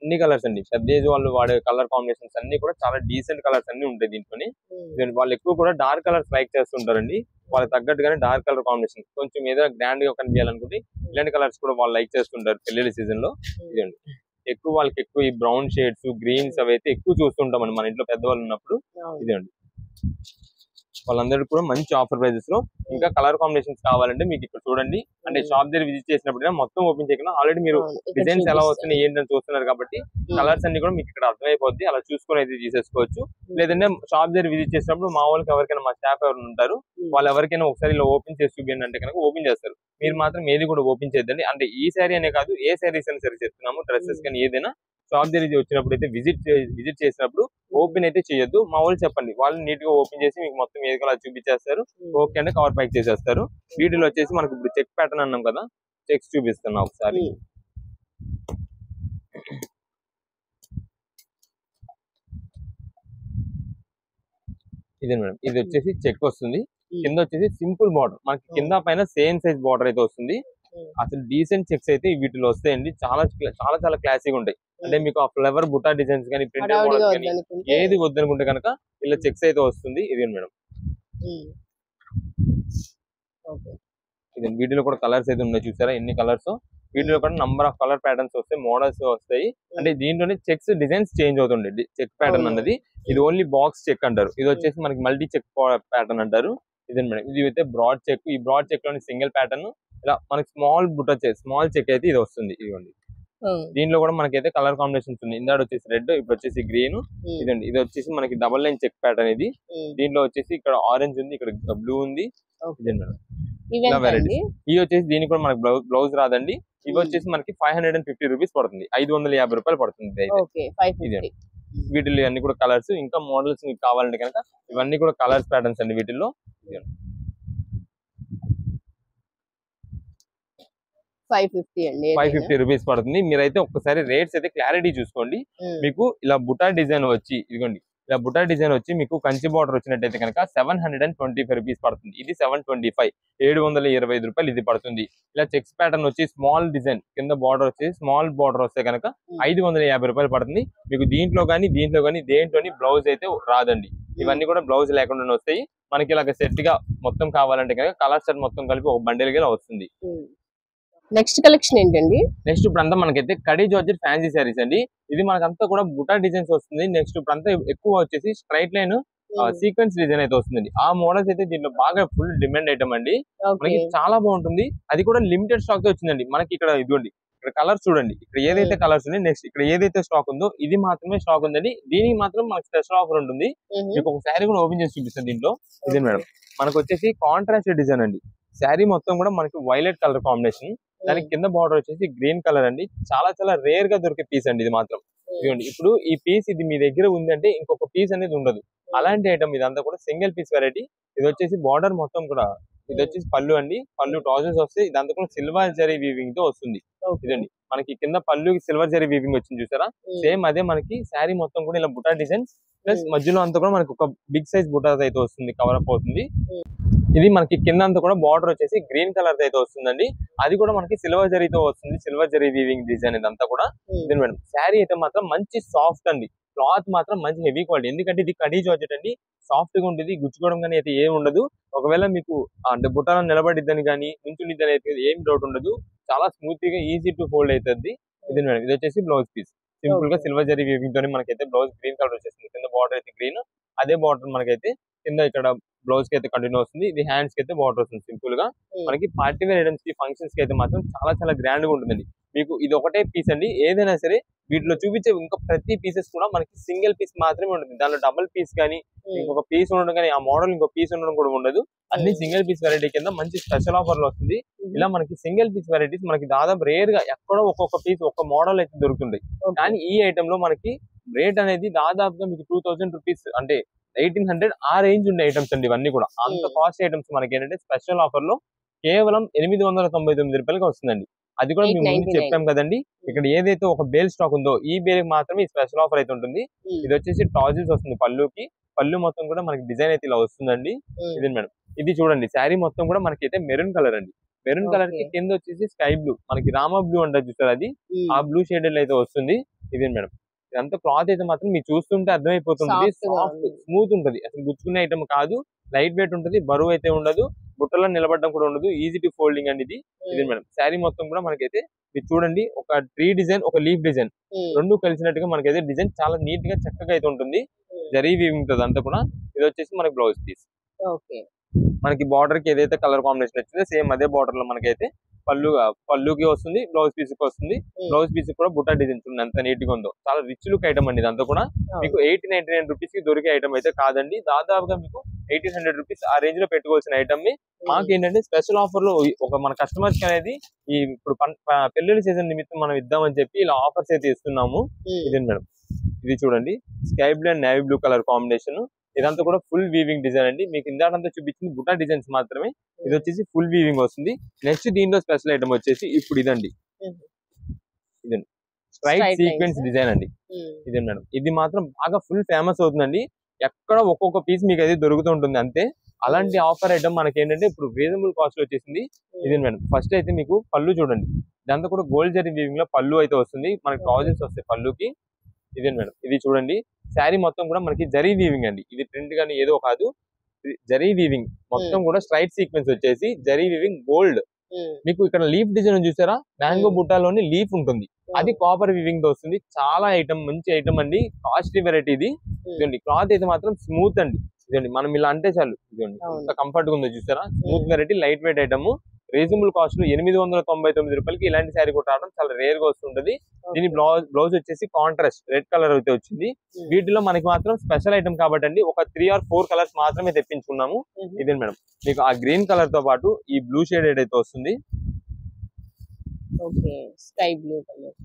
అన్ని కలర్స్ అండి, పెద్ద ఏజ్ వాళ్ళు వాడే కలర్ కాంబినేషన్స్ అన్ని కూడా చాలా డీసెంట్ కలర్స్ అన్ని ఉంటాయి దీంట్లోని. వాళ్ళు ఎక్కువ కూడా డార్క్ కలర్స్ లైక్ చేస్తుంటారండి. వాళ్ళకి తగ్గట్టుగానే డార్క్ కలర్ కాంబినేషన్ కొంచెం ఏదైనా గ్రాండ్ గా కనిపించాలనుకుంటే ఇలాంటి కలర్స్ కూడా వాళ్ళు లైక్ చేస్తుంటారు పెళ్లి సీజన్ లో. ఇదండి ఎక్కువ వాళ్ళకి ఎక్కువ ఈ బ్రౌన్ షేడ్స్ గ్రీన్స్ అవి అయితే ఎక్కువ చూస్తుంటాం మన ఇంట్లో పెద్దవాళ్ళు ఉన్నప్పుడు. ఇదండి వాళ్ళందరికీ కూడా మంచి ఆఫర్ ప్రైజెస్ లో. ఇంకా కలర్ కాంబినేషన్స్ కావాలంటే మీకు ఇక్కడ చూడండి, అంటే షాప్ దగ్గర విజిట్ చేసినప్పుడు మొత్తం ఓపెన్ చేయకుండా ఆల్రెడీ మీరు డిజైన్స్ ఎలా వస్తున్నాయి ఏంటని చూస్తున్నారు కాబట్టి కలర్స్ అన్ని కూడా మీకు ఇక్కడ అర్థమైపోద్ది. అలా చూసుకొని అయితే తీసేసుకోవచ్చు. లేదంటే షాప్ దగ్గర విజిట్ చేసినప్పుడు మా వాళ్ళకి ఎవరికైనా మా స్టాఫ్ ఎవరు ఉంటారు వాళ్ళు ఎవరికైనా ఒకసారి ఇలా ఓపెన్ చేసి చూపించండి అంటే కనుక ఓపెన్ చేస్తారు. మీరు మాత్రం ఏది కూడా ఓపెన్ చేద్దండి. అంటే ఈ శారీ అనే కాదు ఏ శారీస్ అయినా సరే చెప్తున్నాము, డ్రెస్సెస్ కానీ ఏదైనా షాప్ దగ్గర వచ్చినప్పుడు అయితే విజిట్ చేసినప్పుడు ఓపెన్ అయితే చేయొద్దు. మా వాళ్ళు చెప్పండి, వాళ్ళు నీట్ గా ఓపెన్ చేసి మీకు మొత్తం ఏది అలా చూపించేస్తారు. ఓకే అంటే కవర్ ప్యాక్ చేసేస్తారు. వీటిలో వచ్చేసి మనకు ఇప్పుడు చెక్ ప్యాటర్న్ అన్నాం కదా, చెక్స్ చూపిస్తున్నా ఒకసారి. ఇదే మేడం, ఇది వచ్చేసి చెక్ వస్తుంది. కింద వచ్చేసి సింపుల్ బార్డర్, మనకి కింద పైన సేమ్ సైజ్ బార్డర్ అయితే వస్తుంది. అసలు డీసెంట్ చెక్స్ అయితే వీటిలో వస్తాయండి. చాలా చాలా చాలా క్లాసీగా ఉంటాయి. అంటే మీకు ఆ ఫ్లవర్ బుటా డిజైన్స్ కానీ ప్రింటెడ్ మోడల్స్ కానీ ఏది వద్దనుకుంటే కనుక ఇలా చెక్స్ అయితే వస్తుంది. ఇదే మేడం, ఇది వీటిలో కూడా కలర్స్ అయితే ఉన్నాయి చూసారా ఎన్ని కలర్స్. వీటిలో కూడా నంబర్ ఆఫ్ కలర్ ప్యాటర్న్స్ వస్తాయి, మోడల్స్ వస్తాయి. అంటే దీంట్లోనే చెక్స్ డిజైన్స్ చేంజ్ అవుతుండే. చెక్ ప్యాటర్న్ అన్నది ఇది ఓన్లీ బాక్స్ చెక్ అంటారు. ఇది వచ్చేసి మనకి మల్టీ చెక్ ప్యాటర్న్ అంటారు. ఇదే మేడం, ఇది అయితే బ్రాడ్ చెక్. ఈ బ్రాడ్ చెక్ లోని సింగిల్ ప్యాటర్న్ ఇలా మనకి స్మాల్ బుట్ట స్మాల్ చెక్ అయితే ఇది వస్తుంది. ఇదిగోండి దీంట్లో కూడా మనకైతే కలర్ కాంబినేషన్స్ ఉన్నాయి. ఇందాడు వచ్చేసి రెడ్, ఇప్పుడు వచ్చేసి గ్రీన్. ఇదండి ఇది వచ్చేసి మనకి డబల్ లైన్ చెక్ ప్యాటర్న్. ఇది దీంట్లో వచ్చేసి ఇక్కడ ఆరెంజ్ ఉంది, ఇక్కడ బ్లూ ఉంది. ఇదండి మేడం ఇలా వెరైటీస్. ఇవి వచ్చేసి దీనికి కూడా మనకి బ్లౌజ్ రాదండి. ఇవి వచ్చేసి మనకి 550 రూపీస్ పడుతుంది, 550 రూపాయలు పడుతుంది. వీటిలో అన్ని కూడా కలర్స్ ఇంకా మోడల్స్ మీకు కావాలంటే కనుక ఇవన్నీ కూడా కలర్స్ ప్యాటర్న్స్ అండి. వీటిల్లో 550 రూపీస్ పడుతుంది. మీరైతే ఒక్కసారి రేట్స్ అయితే క్లారిటీ చూసుకోండి. మీకు ఇలా బుటా డిజైన్ వచ్చి ఇదిగోండి, ఇలా బుటా డిజైన్ వచ్చి మీకు కంచి బార్డర్ వచ్చినట్టయితే కనుక 725 రూపీస్ పడుతుంది. ఇది 725, 725 రూపాయలు ఇది పడుతుంది. ఇలా చెక్స్ ప్యాటర్న్ వచ్చి స్మాల్ డిజైన్ కింద బార్డర్ వచ్చి స్మాల్ బార్డర్ వస్తే కనుక 550 రూపాయలు పడుతుంది. మీకు దీంట్లో కానీ దేంట్లోని బ్లౌజ్ అయితే రాదండి. ఇవన్నీ కూడా బ్లౌజ్ లేకుండా వస్తాయి. మనకి ఇలాగ సెట్ గా మొత్తం కావాలంటే కనుక కలర్ సెట్ మొత్తం కలిపి ఒక బండిల్ గా వస్తుంది. నెక్స్ట్ కలెక్షన్ ఏంటండి? నెక్స్ట్ ఇప్పుడు అంతా మనకైతే కడీ జార్జెట్ ఫ్యాన్సీ శారీస్ అండి. ఇది మనకంతా కూడా బుటా డిజైన్స్ వస్తుంది. నెక్స్ట్ ఇప్పుడు అంతా ఎక్కువ వచ్చేసి స్ట్రైట్ లైన్ సీక్వెన్స్ డిజైన్ అయితే వస్తుంది. ఆ మోడల్స్ అయితే దీంట్లో బాగా ఫుల్ డిమాండ్ ఐటమ్ అండి. మనకి చాలా బాగుంటుంది. అది కూడా లిమిటెడ్ స్టాక్ తో వచ్చిందండి. మనకి ఇక్కడ ఇదిగోండి, ఇక్కడ కలర్స్ చూడండి, ఇక్కడ ఏదైతే కలర్స్ ఉంది నెక్స్ట్ ఇక్కడ ఏదైతే స్టాక్ ఉందో ఇది మాత్రమే స్టాక్ ఉందండి. దీనికి మాత్రం మనకి స్పెషల్ ఆఫర్ ఉంటుంది. మీకు ఒక శారీ కూడా ఓపెన్ చేసి చూపిస్తుంది దీంట్లో. ఇదే మేడం, మనకు వచ్చేసి కాంట్రాస్ట్ డిజైన్ అండి. శారీ మొత్తం కూడా మనకి వైలెట్ కలర్ కాంబినేషన్, దానికి కింద బార్డర్ వచ్చేసి గ్రీన్ కలర్ అండి. చాలా చాలా రేర్ గా దొరికే పీస్ అండి ఇది మాత్రం. ఇదిగోండి, ఇప్పుడు ఈ పీస్ ఇది మీ దగ్గర ఉందంటే ఇంకొక పీస్ అనేది ఉండదు. అలాంటి ఐటమ్ ఇదంతా కూడా సింగిల్ పీస్ వెరైటీ. ఇది వచ్చేసి బార్డర్ మొత్తం కూడా, ఇది వచ్చేసి పళ్ళు అండి. పళ్ళు ట్రౌజర్స్ వస్తాయి. ఇదంతా కూడా సిల్వర్ జరీ వీవింగ్ తో వస్తుంది. ఇదండి మనకి కింద పళ్ళు సిల్వర్ జరీ వీవింగ్ వచ్చింది చూసారా, సేమ్ అదే మనకి శారీ మొత్తం కూడా ఇలా బుటా డిజైన్స్ ప్లస్ మధ్యలో అంతా కూడా మనకి ఒక బిగ్ సైజ్ బుటా అయితే వస్తుంది, కవర్ అప్ అవుతుంది. ఇది మనకి కింద అంతా కూడా బార్డర్ వచ్చేసి గ్రీన్ కలర్ అయితే వస్తుందండి. అది కూడా మనకి సిల్వర్ జరీతో వస్తుంది, సిల్వర్ జరీ వీవింగ్ డిజైన్ ఇదంతా కూడా. ఇది మేడం శారీ అయితే మాత్రం మంచి సాఫ్ట్ అండి. క్లాత్ మాత్రం మంచి హెవీ క్వాలిటీ, ఎందుకంటే ఇది కడీ జార్జెట్ అండి. సాఫ్ట్ గా ఉంటుంది, గుచ్చుకోవడం కానీ అయితే ఏమి ఉండదు. ఒకవేళ మీకు అంటే బుట్టాలను నిలబడిద్దని కానీ నుంచునిద్దని అయితే ఏం డౌట్ ఉండదు. చాలా స్మూత్ గా ఈజీ టు ఫోల్డ్ అవుతుంది. ఇది మేడం, ఇది వచ్చేసి బ్లౌజ్ పీస్. సింపుల్ గా సిల్వర్ జరీ వీవింగ్ తోని మనకైతే బ్లౌజ్ గ్రీన్ కలర్ వచ్చేసింది. కింద బార్డర్ అయితే గ్రీన్, అదే బార్డర్ మనకైతే కింద ఇక్కడ బ్లౌజ్ కి అయితే కంటిన్యూ వస్తుంది. ఇది హ్యాండ్స్ కి అయితే బార్డర్ వస్తుంది. సింపుల్ గా మనకి పార్టీ వేర్ ఐటమ్స్ కి ఫంక్షన్స్ కి అయితే మాత్రం చాలా చాలా గ్రాండ్ గా ఉంటుందండి. మీకు ఇది ఒకటే పీస్ అండి. ఏదైనా సరే వీటిలో చూపించే ఇంకా ప్రతి పీసెస్ కూడా మనకి సింగిల్ పీస్ మాత్రమే ఉంటుంది. దానిలో డబుల్ పీస్ కానీ ఇంకొక పీస్ ఉండడం కానీ ఆ మోడల్ ఇంకో పీస్ ఉండడం కూడా ఉండదు. అన్ని సింగిల్ పీస్ వెరైటీ కింద మంచి స్పెషల్ ఆఫర్ లో వస్తుంది. ఇలా మనకి సింగిల్ పీస్ వెరైటీస్ మనకి దాదాపు రేర్ గా ఎక్కడో ఒక్కొక్క పీస్ ఒక్క మోడల్ అయితే దొరుకుతుంది. కానీ ఈ ఐటమ్ లో మనకి రేట్ అనేది దాదాపుగా మీకు 2000 రూపీస్ అంటే 1800 ఆ రేంజ్ ఉండే ఐటమ్స్ అండి. ఇవన్నీ కూడా అంత కాస్ట్ ఐటమ్స్ మనకి ఏంటంటే స్పెషల్ ఆఫర్ లో కేవలం 899 రూపాయలకి వస్తుందండి. అది కూడా మేము ముందు 899. చెప్పాం కదండి. ఇక్కడ ఏదైతే ఒక బేల్ స్టాక్ ఉందో ఈ బేల్ మాత్రమే స్పెషల్ ఆఫర్ అయితే ఉంటుంది. ఇది వచ్చేసి టాజిల్స్ వస్తుంది పళ్ళుకి. పళ్ళు మొత్తం కూడా మనకి డిజైన్ అయితే ఇలా వస్తుందండి. ఇది మేడం, ఇది చూడండి శారీ మొత్తం కూడా మనకి అయితే మెరూన్ కలర్ అండి. మెరూన్ కలర్ కి కింద వచ్చేసి స్కై బ్లూ, మనకి రామా బ్లూ అంటారు చూసారు, అది ఆ బ్లూ షేడ్ అయితే వస్తుంది. ఇది మేడం, ఇదంతా క్లాత్ అయితే మాత్రం మీకు చూస్తుంటే అర్థమైపోతుంది. సాఫ్ట్ స్మూత్ ఉంటది, అసలు గుచ్చుకునే ఐటమ్ కాదు. లైట్ వెయిట్ ఉంటది, బరువు అయితే ఉండదు, బుట్టలో నిలబడడం కూడా ఉండదు. ఈజీ టు ఫోల్డింగ్ అండి ఇది. ఇది మేడం, శారీ మొత్తం కూడా మనకైతే మీరు చూడండి ఒక ట్రీ డిజైన్, ఒక లీఫ్ డిజైన్ రెండు కలిసినట్టుగా మనకైతే డిజైన్ చాలా నీట్ గా చక్కగా అయితే ఉంటుంది. జరీ వీవింగ్ అంతా కూడా. ఇది వచ్చేసి మనకి బ్లౌజ్ పీస్. మనకి బార్డర్ కి ఏదైతే కలర్ కాంబినేషన్ వచ్చిందో సేమ్ అదే బార్డర్ లో మనకైతే పళ్ళుకి వస్తుంది, బ్లౌజ్ పీస్ కి వస్తుంది. బ్లౌజ్ పీస్ కూడా బుట్టా డిజైన్స్ ఉంది, ఎంత నీట్ గా ఉందో. చాలా రిచ్ లుక్ ఐటమ్ అండి ఇదంతా కూడా. మీకు 8099 రూపీస్ కి దొరికే ఐటమ్ అయితే కాదండి. దాదాపుగా మీకు 1800 రూపీస్ ఆ రేంజ్ లో పెట్టుకోవాల్సిన ఐటమ్ ని మాకు ఏంటంటే స్పెషల్ ఆఫర్ లో ఒక మన కస్టమర్స్ కి అనేది ఈ ఇప్పుడు పెళ్లిళ్ళ సీజన్ నిమిత్తం మనం ఇద్దామని చెప్పి ఇలా ఆఫర్స్ అయితే ఇస్తున్నాము. ఇది మేడం, ఇది చూడండి sky blue and navy blue colour combination. ఇదంతా కూడా ఫుల్ వీవింగ్ డిజైన్ అండి. మీకు ఇందాకంతా చూపించింది బుటా డిజైన్స్ మాత్రమే, ఇది వచ్చేసి ఫుల్ వీవింగ్ వస్తుంది. నెక్స్ట్ దీంట్లో స్పెషల్ ఐటమ్ వచ్చేసి ఇప్పుడు ఇదండి, ఇదండి స్ట్రైట్ సీక్వెన్స్ డిజైన్ అండి. ఇది మేడం, ఇది మాత్రం బాగా ఫుల్ ఫేమస్ అవుతుందండి. ఎక్కడ ఒక్కొక్క పీస్ మీకు అయితే దొరుకుతూ ఉంటుంది అంతే. అలాంటి ఆఫర్ ఐటమ్ మనకి ఏంటంటే ఇప్పుడు రీజనబుల్ కాస్ట్ లో వచ్చేసింది. ఇది మేడం, ఫస్ట్ అయితే మీకు పళ్ళు చూడండి, ఇదంతా కూడా గోల్డ్ జరీ వీవింగ్ లో పళ్ళు అయితే వస్తుంది. మనకి ట్రౌజర్స్ వస్తాయి పళ్ళుకి. ఇది మేడం, ఇది చూడండి శారీ మొత్తం కూడా మనకి జరీ వీవింగ్ అండి. ఇది ప్రింట్ గానీ ఏదో కాదు, జరీ వీవింగ్ మొత్తం కూడా స్ట్రైట్ సీక్వెన్స్ వచ్చేసి జరీ వీవింగ్ గోల్డ్. మీకు ఇక్కడ లీఫ్ డిజైన్ చూసారా, మ్యాంగో బుట్టాలోని లీఫ్ ఉంటుంది, అది కాపర్ వీవింగ్ తో వస్తుంది. చాలా ఐటమ్, మంచి ఐటమ్ అండి, కాస్ట్లీ వెరైటీ ఇది. ఇదండి క్లాత్ అయితే మాత్రం స్మూత్ అండి. ఇదండి మనం ఇలా అంటే చాలు, ఇదండి ఎంత కంఫర్ట్ గా ఉందో చూసారా. Smooth variety, light weight item, reasonable cost లో 899 రూపాయలకి ఇలాంటి శారీ కూడా రావడం చాలా రేర్ గా వస్తుంటది. దీని బ్లౌజ్ వచ్చేసి కాంట్రాస్ట్ రెడ్ కలర్ అయితే వచ్చింది. వీటిలో మనకి మాత్రం స్పెషల్ ఐటమ్ కాబట్టి అండి ఒక 3 or 4 కలర్స్ మాత్రమే తెప్పించుకున్నాము. ఇదే మేడం, మీకు ఆ గ్రీన్ కలర్ తో పాటు ఈ బ్లూ షేడ్ అయితే వస్తుంది. Sky blue colour.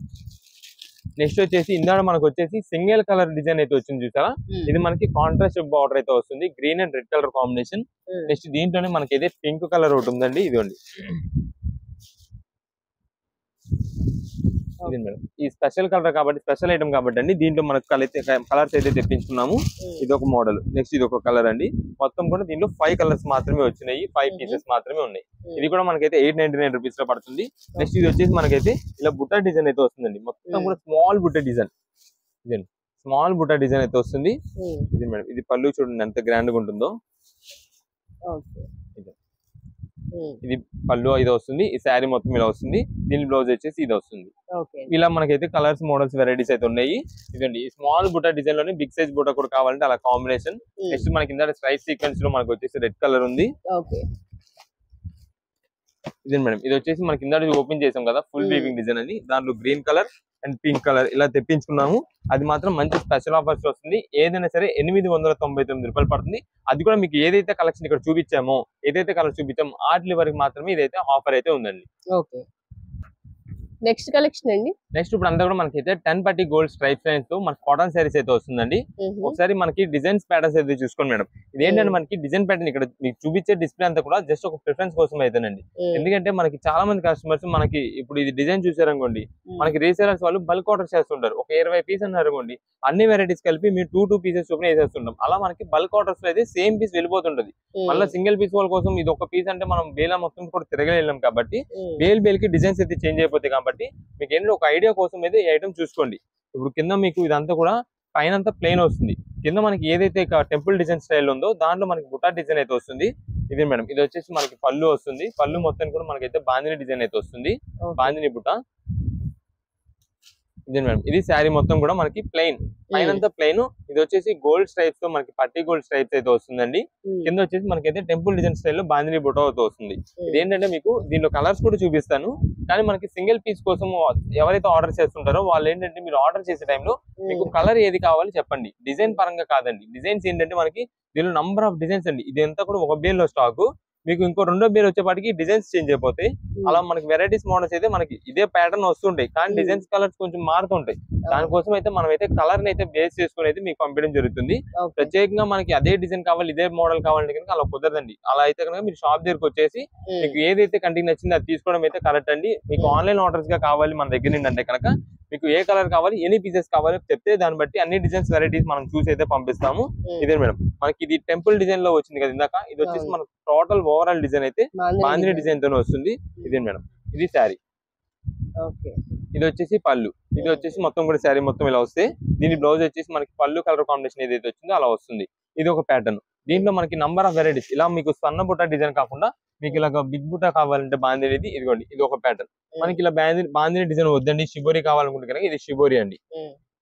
నెక్స్ట్ వచ్చేసి ఇందాక మనకు వచ్చేసి సింగిల్ కలర్ డిజైన్ అయితే వచ్చింది చూసారా, ఇది మనకి కాంట్రాస్ట్ బార్డర్ అయితే వస్తుంది, green and red colour combination. Next దీంట్లోనే మనకి ఏదైతే పింక్ కలర్ ఒకటి ఉందండి, ఇదిగోండి. ఇది మేడం, ఈ స్పెషల్ కలర్ కాబట్టి, స్పెషల్ ఐటమ్ కాబట్టి అండి దీంట్లో మనకు కలర్స్ అయితే తెప్పించుకున్నాము. ఇది ఒక మోడల్, నెక్స్ట్ ఇది ఒక కలర్ అండి. మొత్తం కూడా దీంట్లో 5 కలర్స్ మాత్రమే వచ్చినాయి, 5 పీసెస్ మాత్రమే ఉన్నాయి. ఇది కూడా మనకైతే 899 రూపీస్ లో పడుతుంది. నెక్స్ట్ ఇది వచ్చేసి మనకైతే ఇలా బుట్ట డిజైన్ అయితే వస్తుందండి, మొత్తం కూడా స్మాల్ బుట్ట డిజైన్. ఇదండి స్మాల్ బుట్ట డిజైన్ అయితే వస్తుంది. ఇది మేడం, ఇది పళ్ళు చూడండి ఎంత గ్రాండ్ గా ఉంటుందో. ఇది పళ్ళు ఇది వస్తుంది, ఈ శారీ మొత్తం ఇలా వస్తుంది. దీని బ్లౌజ్ వచ్చేసి ఇది వస్తుంది. ఇలా మనకైతే కలర్స్, మోడల్స్, వెరైటీస్ అయితే ఉన్నాయి. ఇదండి స్మాల్ బుట్ట డిజైన్ లోనే బిగ్ సైజ్ బుట్ట కూడా కావాలంటే అలా కాంబినేషన్. నెక్స్ట్ మనకి ఇందాక స్ట్రైట్ సీక్వెన్స్ లో మనకు వచ్చేసి రెడ్ కలర్ ఉంది. ఇదే మేడం, ఇది వచ్చేసి మనకి ఇందాక ఓపెన్ చేసాం కదా ఫుల్ వీవింగ్ డిజైన్ అని, దాంట్లో green colour and pink colour ఇలా తెప్పించుకున్నాము. అది మాత్రం మంచి స్పెషల్ ఆఫర్స్ వస్తుంది. ఏదైనా సరే 899 రూపాయలు పడుతుంది. అది కూడా మీకు ఏదైతే కలెక్షన్ ఇక్కడ చూపించామో, ఏదైతే కలర్ చూపించామో వాటి వరకు మాత్రమే ఇదైతే ఆఫర్ అయితే ఉందండి. నెక్స్ట్ కలెక్షన్ అండి. నెక్స్ట్ ఇప్పుడు అంతా కూడా మనకి అయితే 10 పట్టి గోల్డ్ స్ట్రైప్స్ లైన్స్ తో మనకి కాటన్ సారీస్ అయితే వస్తుందండి. ఒకసారి మనకి డిజైన్స్ ప్యాటర్న్స్ అయితే చూసుకోండి మేడం. ఇదేంటంటే మనకి డిజైన్ ప్యాటర్న్ ఇక్కడ మీకు చూపించే డిస్ప్లే అంతా కూడా జస్ట్ ఒక ప్రిఫరెన్స్ కోసం అయితేనండి. ఎందుకంటే మనకి చాలా మంది కస్టమర్స్ మనకి ఇప్పుడు ఇది డిజైన్ చూసారనుకోండి, మనకి రీసేలర్స్ వాళ్ళు బల్క్ ఆర్డర్ చేస్తుంటారు. ఒక 20 పీస్ అన్నారు అనుకోండి, అన్ని వెరైటీస్ కలిపి మీరు 2 పీసెస్ చొప్పున వేసేస్తుంటాం. అలా మనకి బల్క్ ఆర్డర్స్ లో అయితే సేమ్ పీస్ వెళ్ళిపోతుంటది. మళ్ళీ సింగిల్ పీస్ వాళ్ళ కోసం ఇది ఒక పీస్ అంటే మనం బేలా మొత్తం కూడా తిరగలేం కాబట్టి బేల్ కి డిజైన్స్ అయితే చేంజ్ అయిపోతాయి. కాబట్టి మీకు ఏంటంటే ఒక ఐడియా కోసం అయితే ఈ ఐటమ్ చూసుకోండి. ఇప్పుడు కింద మీకు ఇదంతా కూడా పైన అంతా ప్లెయిన్ వస్తుంది, కింద మనకి ఏదైతే టెంపుల్ డిజైన్ స్టైల్ ఉందో దాంట్లో మనకి బుటా డిజైన్ అయితే వస్తుంది. ఇది మేడం, ఇది వచ్చేసి మనకి పళ్ళు వస్తుంది. పళ్ళు మొత్తం కూడా మనకైతే బాందిని డిజైన్ అయితే వస్తుంది, బాందిని బుటా. ఇది మేడం, ఇది శారీ మొత్తం కూడా మనకి ప్లెయిన్, పైన అంతా ప్లెయిన్. ఇది వచ్చేసి గోల్డ్ స్ట్రైప్స్ తో మనకి పట్టి గోల్డ్ స్ట్రైప్స్ అయితే వస్తుందండి. కింద వచ్చేసి మనకైతే టెంపుల్ డిజైన్ స్టైల్లో బాందిని బుటా అయితే వస్తుంది. ఇది ఏంటంటే మీకు దీంట్లో కలర్స్ కూడా చూపిస్తాను, కానీ మనకి సింగిల్ పీస్ కోసం ఎవరైతే ఆర్డర్ చేస్తుంటారో వాళ్ళు ఏంటంటే మీరు ఆర్డర్ చేసే టైంలో మీకు కలర్ ఏది కావాలి చెప్పండి, డిజైన్ పరంగా కాదండి. డిజైన్స్ ఏంటంటే మనకి దీనిలో నంబర్ ఆఫ్ డిజైన్స్ అండి. ఇది అంతా కూడా ఒక బేల్లో స్టాక్. మీకు ఇంకో రెండో బేర్ వచ్చేపాటికి డిజైన్స్ చేంజ్ అయిపోతాయి. అలా మనకి వెరైటీస్ మోడల్స్ అయితే మనకి ఇదే ప్యాటర్న్ వస్తుంటాయి, కానీ డిజైన్స్ కలర్స్ కొంచెం మారుతుంటాయి. దానికోసం అయితే మనం అయితే కలర్ ని అయితే బేస్ చేసుకుని అయితే మీకు పంపించడం జరుగుతుంది. ప్రత్యేకంగా మనకి అదే డిజైన్ కావాలి, ఇదే మోడల్ కావాలంటే కనుక అలా కుదరదండి. అలా అయితే కనుక మీరు షాప్ దగ్గరకు వచ్చేసి మీకు ఏదైతే కంటికి నచ్చిందో అది తీసుకోవడం అయితే కరెక్ట్ అండి. మీకు ఆన్లైన్ ఆర్డర్స్ గా కావాలి మన దగ్గర నుండి అంటే కనుక మీకు ఏ కలర్ కావాలి, ఎన్ని పీసెస్ కావాలి చెప్తే దాన్ని బట్టి అన్ని డిజైన్స్ వెరైటీస్ మనం చూసి అయితే పంపిస్తాము. ఇదే మేడం మనకి ఇది టెంపుల్ డిజైన్ లో వచ్చింది కదా ఇందాక, ఇది వచ్చేసి మనకు టోటల్ ఓవరాల్ డిజైన్ అయితే బాందిని డిజైన్ తోనే వస్తుంది. ఇదే మేడం ఇది శారీ, ఇది వచ్చేసి పళ్ళు, ఇది వచ్చేసి మొత్తం కూడా శారీ మొత్తం ఇలా వస్తే దీని బ్లౌజ్ వచ్చేసి మనకి పళ్ళు కలర్ కాంబినేషన్ ఏదైతే వచ్చిందో అలా వస్తుంది. ఇది ఒక ప్యాటర్న్. దీంట్లో మనకి నంబర్ ఆఫ్ వెరైటీస్, ఇలా మీకు సన్న బుట్ట డిజైన్ కాకుండా మీకు ఇలాగ బిగ్ బుట్ట కావాలంటే బాందినిది ఇదిగోండి, ఇది ఒక ప్యాటర్న్. మనకి ఇలా బాందిని డిజైన్ వద్దండి, షిబోరి కావాలనుకుంటే కనుక ఇది షిబోరి అండి.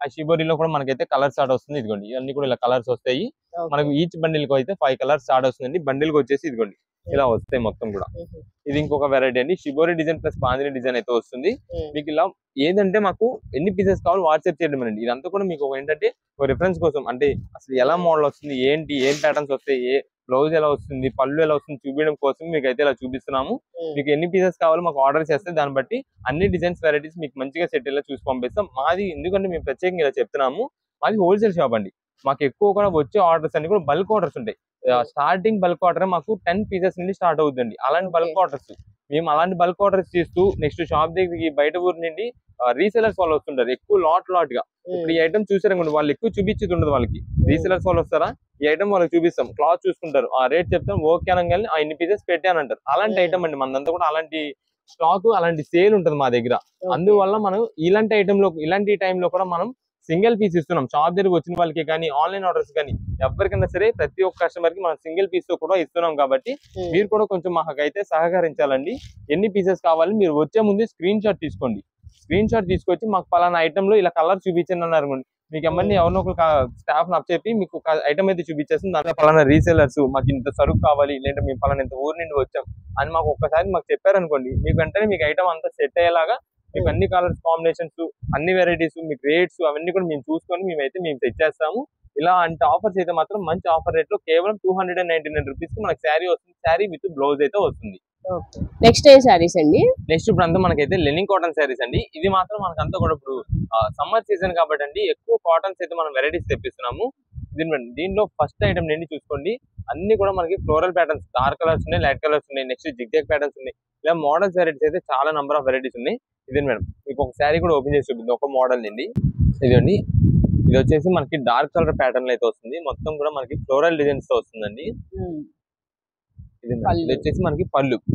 ఆ షిబోరిలో కూడా మనకైతే కలర్ స్టార్ట్ వస్తుంది. ఇదిగోండి ఇవన్నీ కూడా ఇలా కలర్స్ వస్తాయి. మనకు ఈచ్ బండిల్ కి అయితే 5 కలర్స్ స్టార్ట్ వస్తుందండి. బండిల్ కి వచ్చేసి ఇదిగోండి ఇలా వస్తాయి మొత్తం కూడా. ఇది ఇంకొక వెరైటీ అండి, shibori design plus bandhani design అయితే వస్తుంది. మీకు ఇలా ఏదంటే మాకు ఎన్ని పీసెస్ కావాలి వాట్సాప్ చేయడం అండి. ఇదంతా కూడా మీకు ఏంటంటే ఒక రిఫరెన్స్ కోసం, అంటే అసలు ఎలా మోడల్ వస్తుంది, ఏంటి ఏం ప్యాటర్న్స్ వస్తాయి, ఏ బ్లౌజ్ ఎలా వస్తుంది, పళ్ళు ఎలా వస్తుంది చూపించడం కోసం మీకు అయితే ఇలా చూపిస్తున్నాము. మీకు ఎన్ని పీసెస్ కావాలో మాకు ఆర్డర్ చేస్తే దాన్ని బట్టి అన్ని డిజైన్స్ వెరైటీస్ మీకు మంచిగా సెట్ ఇలా చూసి పంపిస్తాం. మాది ఎందుకంటే మేము ప్రత్యేకంగా ఇలా చెప్తున్నాము, మాది హోల్సేల్ షాప్ అండి. మాకు ఎక్కువ కూడా వచ్చే ఆర్డర్స్ అన్ని కూడా బల్క్ ఆర్డర్స్ ఉంటాయి. స్టార్టింగ్ బల్క్ ఆర్డర్ మాకు 10 పీసెస్ నుండి స్టార్ట్ అవుతుంది. అలాంటి బల్క్ ఆర్డర్స్ మేము అలాంటి బల్క్ ఆర్డర్స్ చేస్తూ నెక్స్ట్ షాప్ దగ్గరికి బయట ఊరు నుండి రీసెలర్స్ వాళ్ళు వస్తుంటారు ఎక్కువ లాట్ గా. ఇప్పుడు ఈ ఐటమ్ చూసారనుకోండి, వాళ్ళు ఎక్కువ చూపించేది ఉండదు వాళ్ళకి. రీసెలర్స్ వాళ్ళు వస్తారా, ఈ ఐటమ్ వాళ్ళకి చూపిస్తాం, క్లాత్ చూసుకుంటారు, ఆ రేట్ చెప్తాం, ఓకే అనగానే ఆ ఇన్ని పీసెస్ పెట్టానంటారు. అలాంటి ఐటమ్ అండి మనదంతా కూడా. అలాంటి స్టాక్ అలాంటి సేల్ ఉంటుంది మా దగ్గర. అందువల్ల మనం ఇలాంటి ఐటమ్ లో ఇలాంటి టైంలో కూడా మనం సింగిల్ పీస్ ఇస్తున్నాం. షాప్ దగ్గరకు వచ్చిన వాళ్ళకి కానీ ఆన్లైన్ ఆర్డర్స్ కానీ ఎవరికైనా సరే ప్రతి ఒక్క కస్టమర్ కి మనం సింగిల్ పీస్ తో కూడా ఇస్తున్నాం. కాబట్టి మీరు కూడా కొంచెం మాకైతే సహకరించాలండి. ఎన్ని పీసెస్ కావాలి మీరు వచ్చే ముందు స్క్రీన్ షాట్ తీసుకోండి. స్క్రీన్ షాట్ తీసుకొచ్చి మాకు పలానా ఐటమ్ లో ఇలా కలర్ చూపించండి అన్నారు. మీకు ఎవరిని ఎవరినో ఒక స్టాఫ్ చెప్పి మీకు ఐటమ్ అయితే చూపించేస్తుంది. దాంట్లో పలానా రీసెలర్స్ మాకు ఇంత సరుకు కావాలి, లేదంటే మేము పలానా ఇంత ఊరు నుండి వచ్చాం అని మాకు ఒక్కసారి మాకు చెప్పారనుకోండి, మీకు వెంటనే మీకు ఐటమ్ అంతా సెట్ అయ్యేలాగా మీకు అన్ని కలర్స్ కాంబినేషన్స్, అన్ని వెరైటీస్, మీకు రేట్స్ అవన్నీ కూడా మేము చూసుకొని మేము సెట్ చేస్తాము. ఇలా అంటే ఆఫర్స్ అయితే మాత్రం మంచి ఆఫర్ రేట్ లో కేవలం 299 రూపీస్ కి మనకి శారీ వస్తుంది. శారీ విత్ బ్లౌజ్ అయితే వస్తుంది. నెక్స్ట్ ఏ శారీస్ అండి? నెక్స్ట్ ఇప్పుడు అంతా మనకైతే లెనిన్ కాటన్ శారీస్ అండి. ఇది మాత్రం మనకంతా కూడా ఇప్పుడు సమ్మర్ సీజన్ కాబట్టి అండి ఎక్కువ కాటన్స్ అయితే మనం వెరైటీస్ తెప్పిస్తున్నాము. దీనిలో ఫస్ట్ ఐటమ్ నుండి చూసుకోండి, అన్ని కూడా మనకి ఫ్లోరల్ ప్యాటర్న్స్, డార్క్ కలర్స్ ఉన్నాయి, లైట్ కలర్స్ ఉన్నాయి, నెక్స్ట్ జిగ్జాగ్ ప్యాటర్న్స్ ఉన్నాయి. ఇలా మోడల్స్ వెరైటీస్ అయితే చాలా నంబర్ ఆఫ్ వెరైటీస్ ఉన్నాయి. ఇదే మేడం మీకు ఒక శారీ కూడా ఓపెన్ చేసి చూపిద్దాం. ఒక మోడల్ నుండి ఇదండి, ఇది వచ్చేసి మనకి డార్క్ కలర్ ప్యాటర్న్ అయితే వస్తుంది. మొత్తం కూడా మనకి ఫ్లోరల్ డిజైన్స్ తో వస్తుందండి. ఇది వచ్చేసి మనకి పళ్ళుకి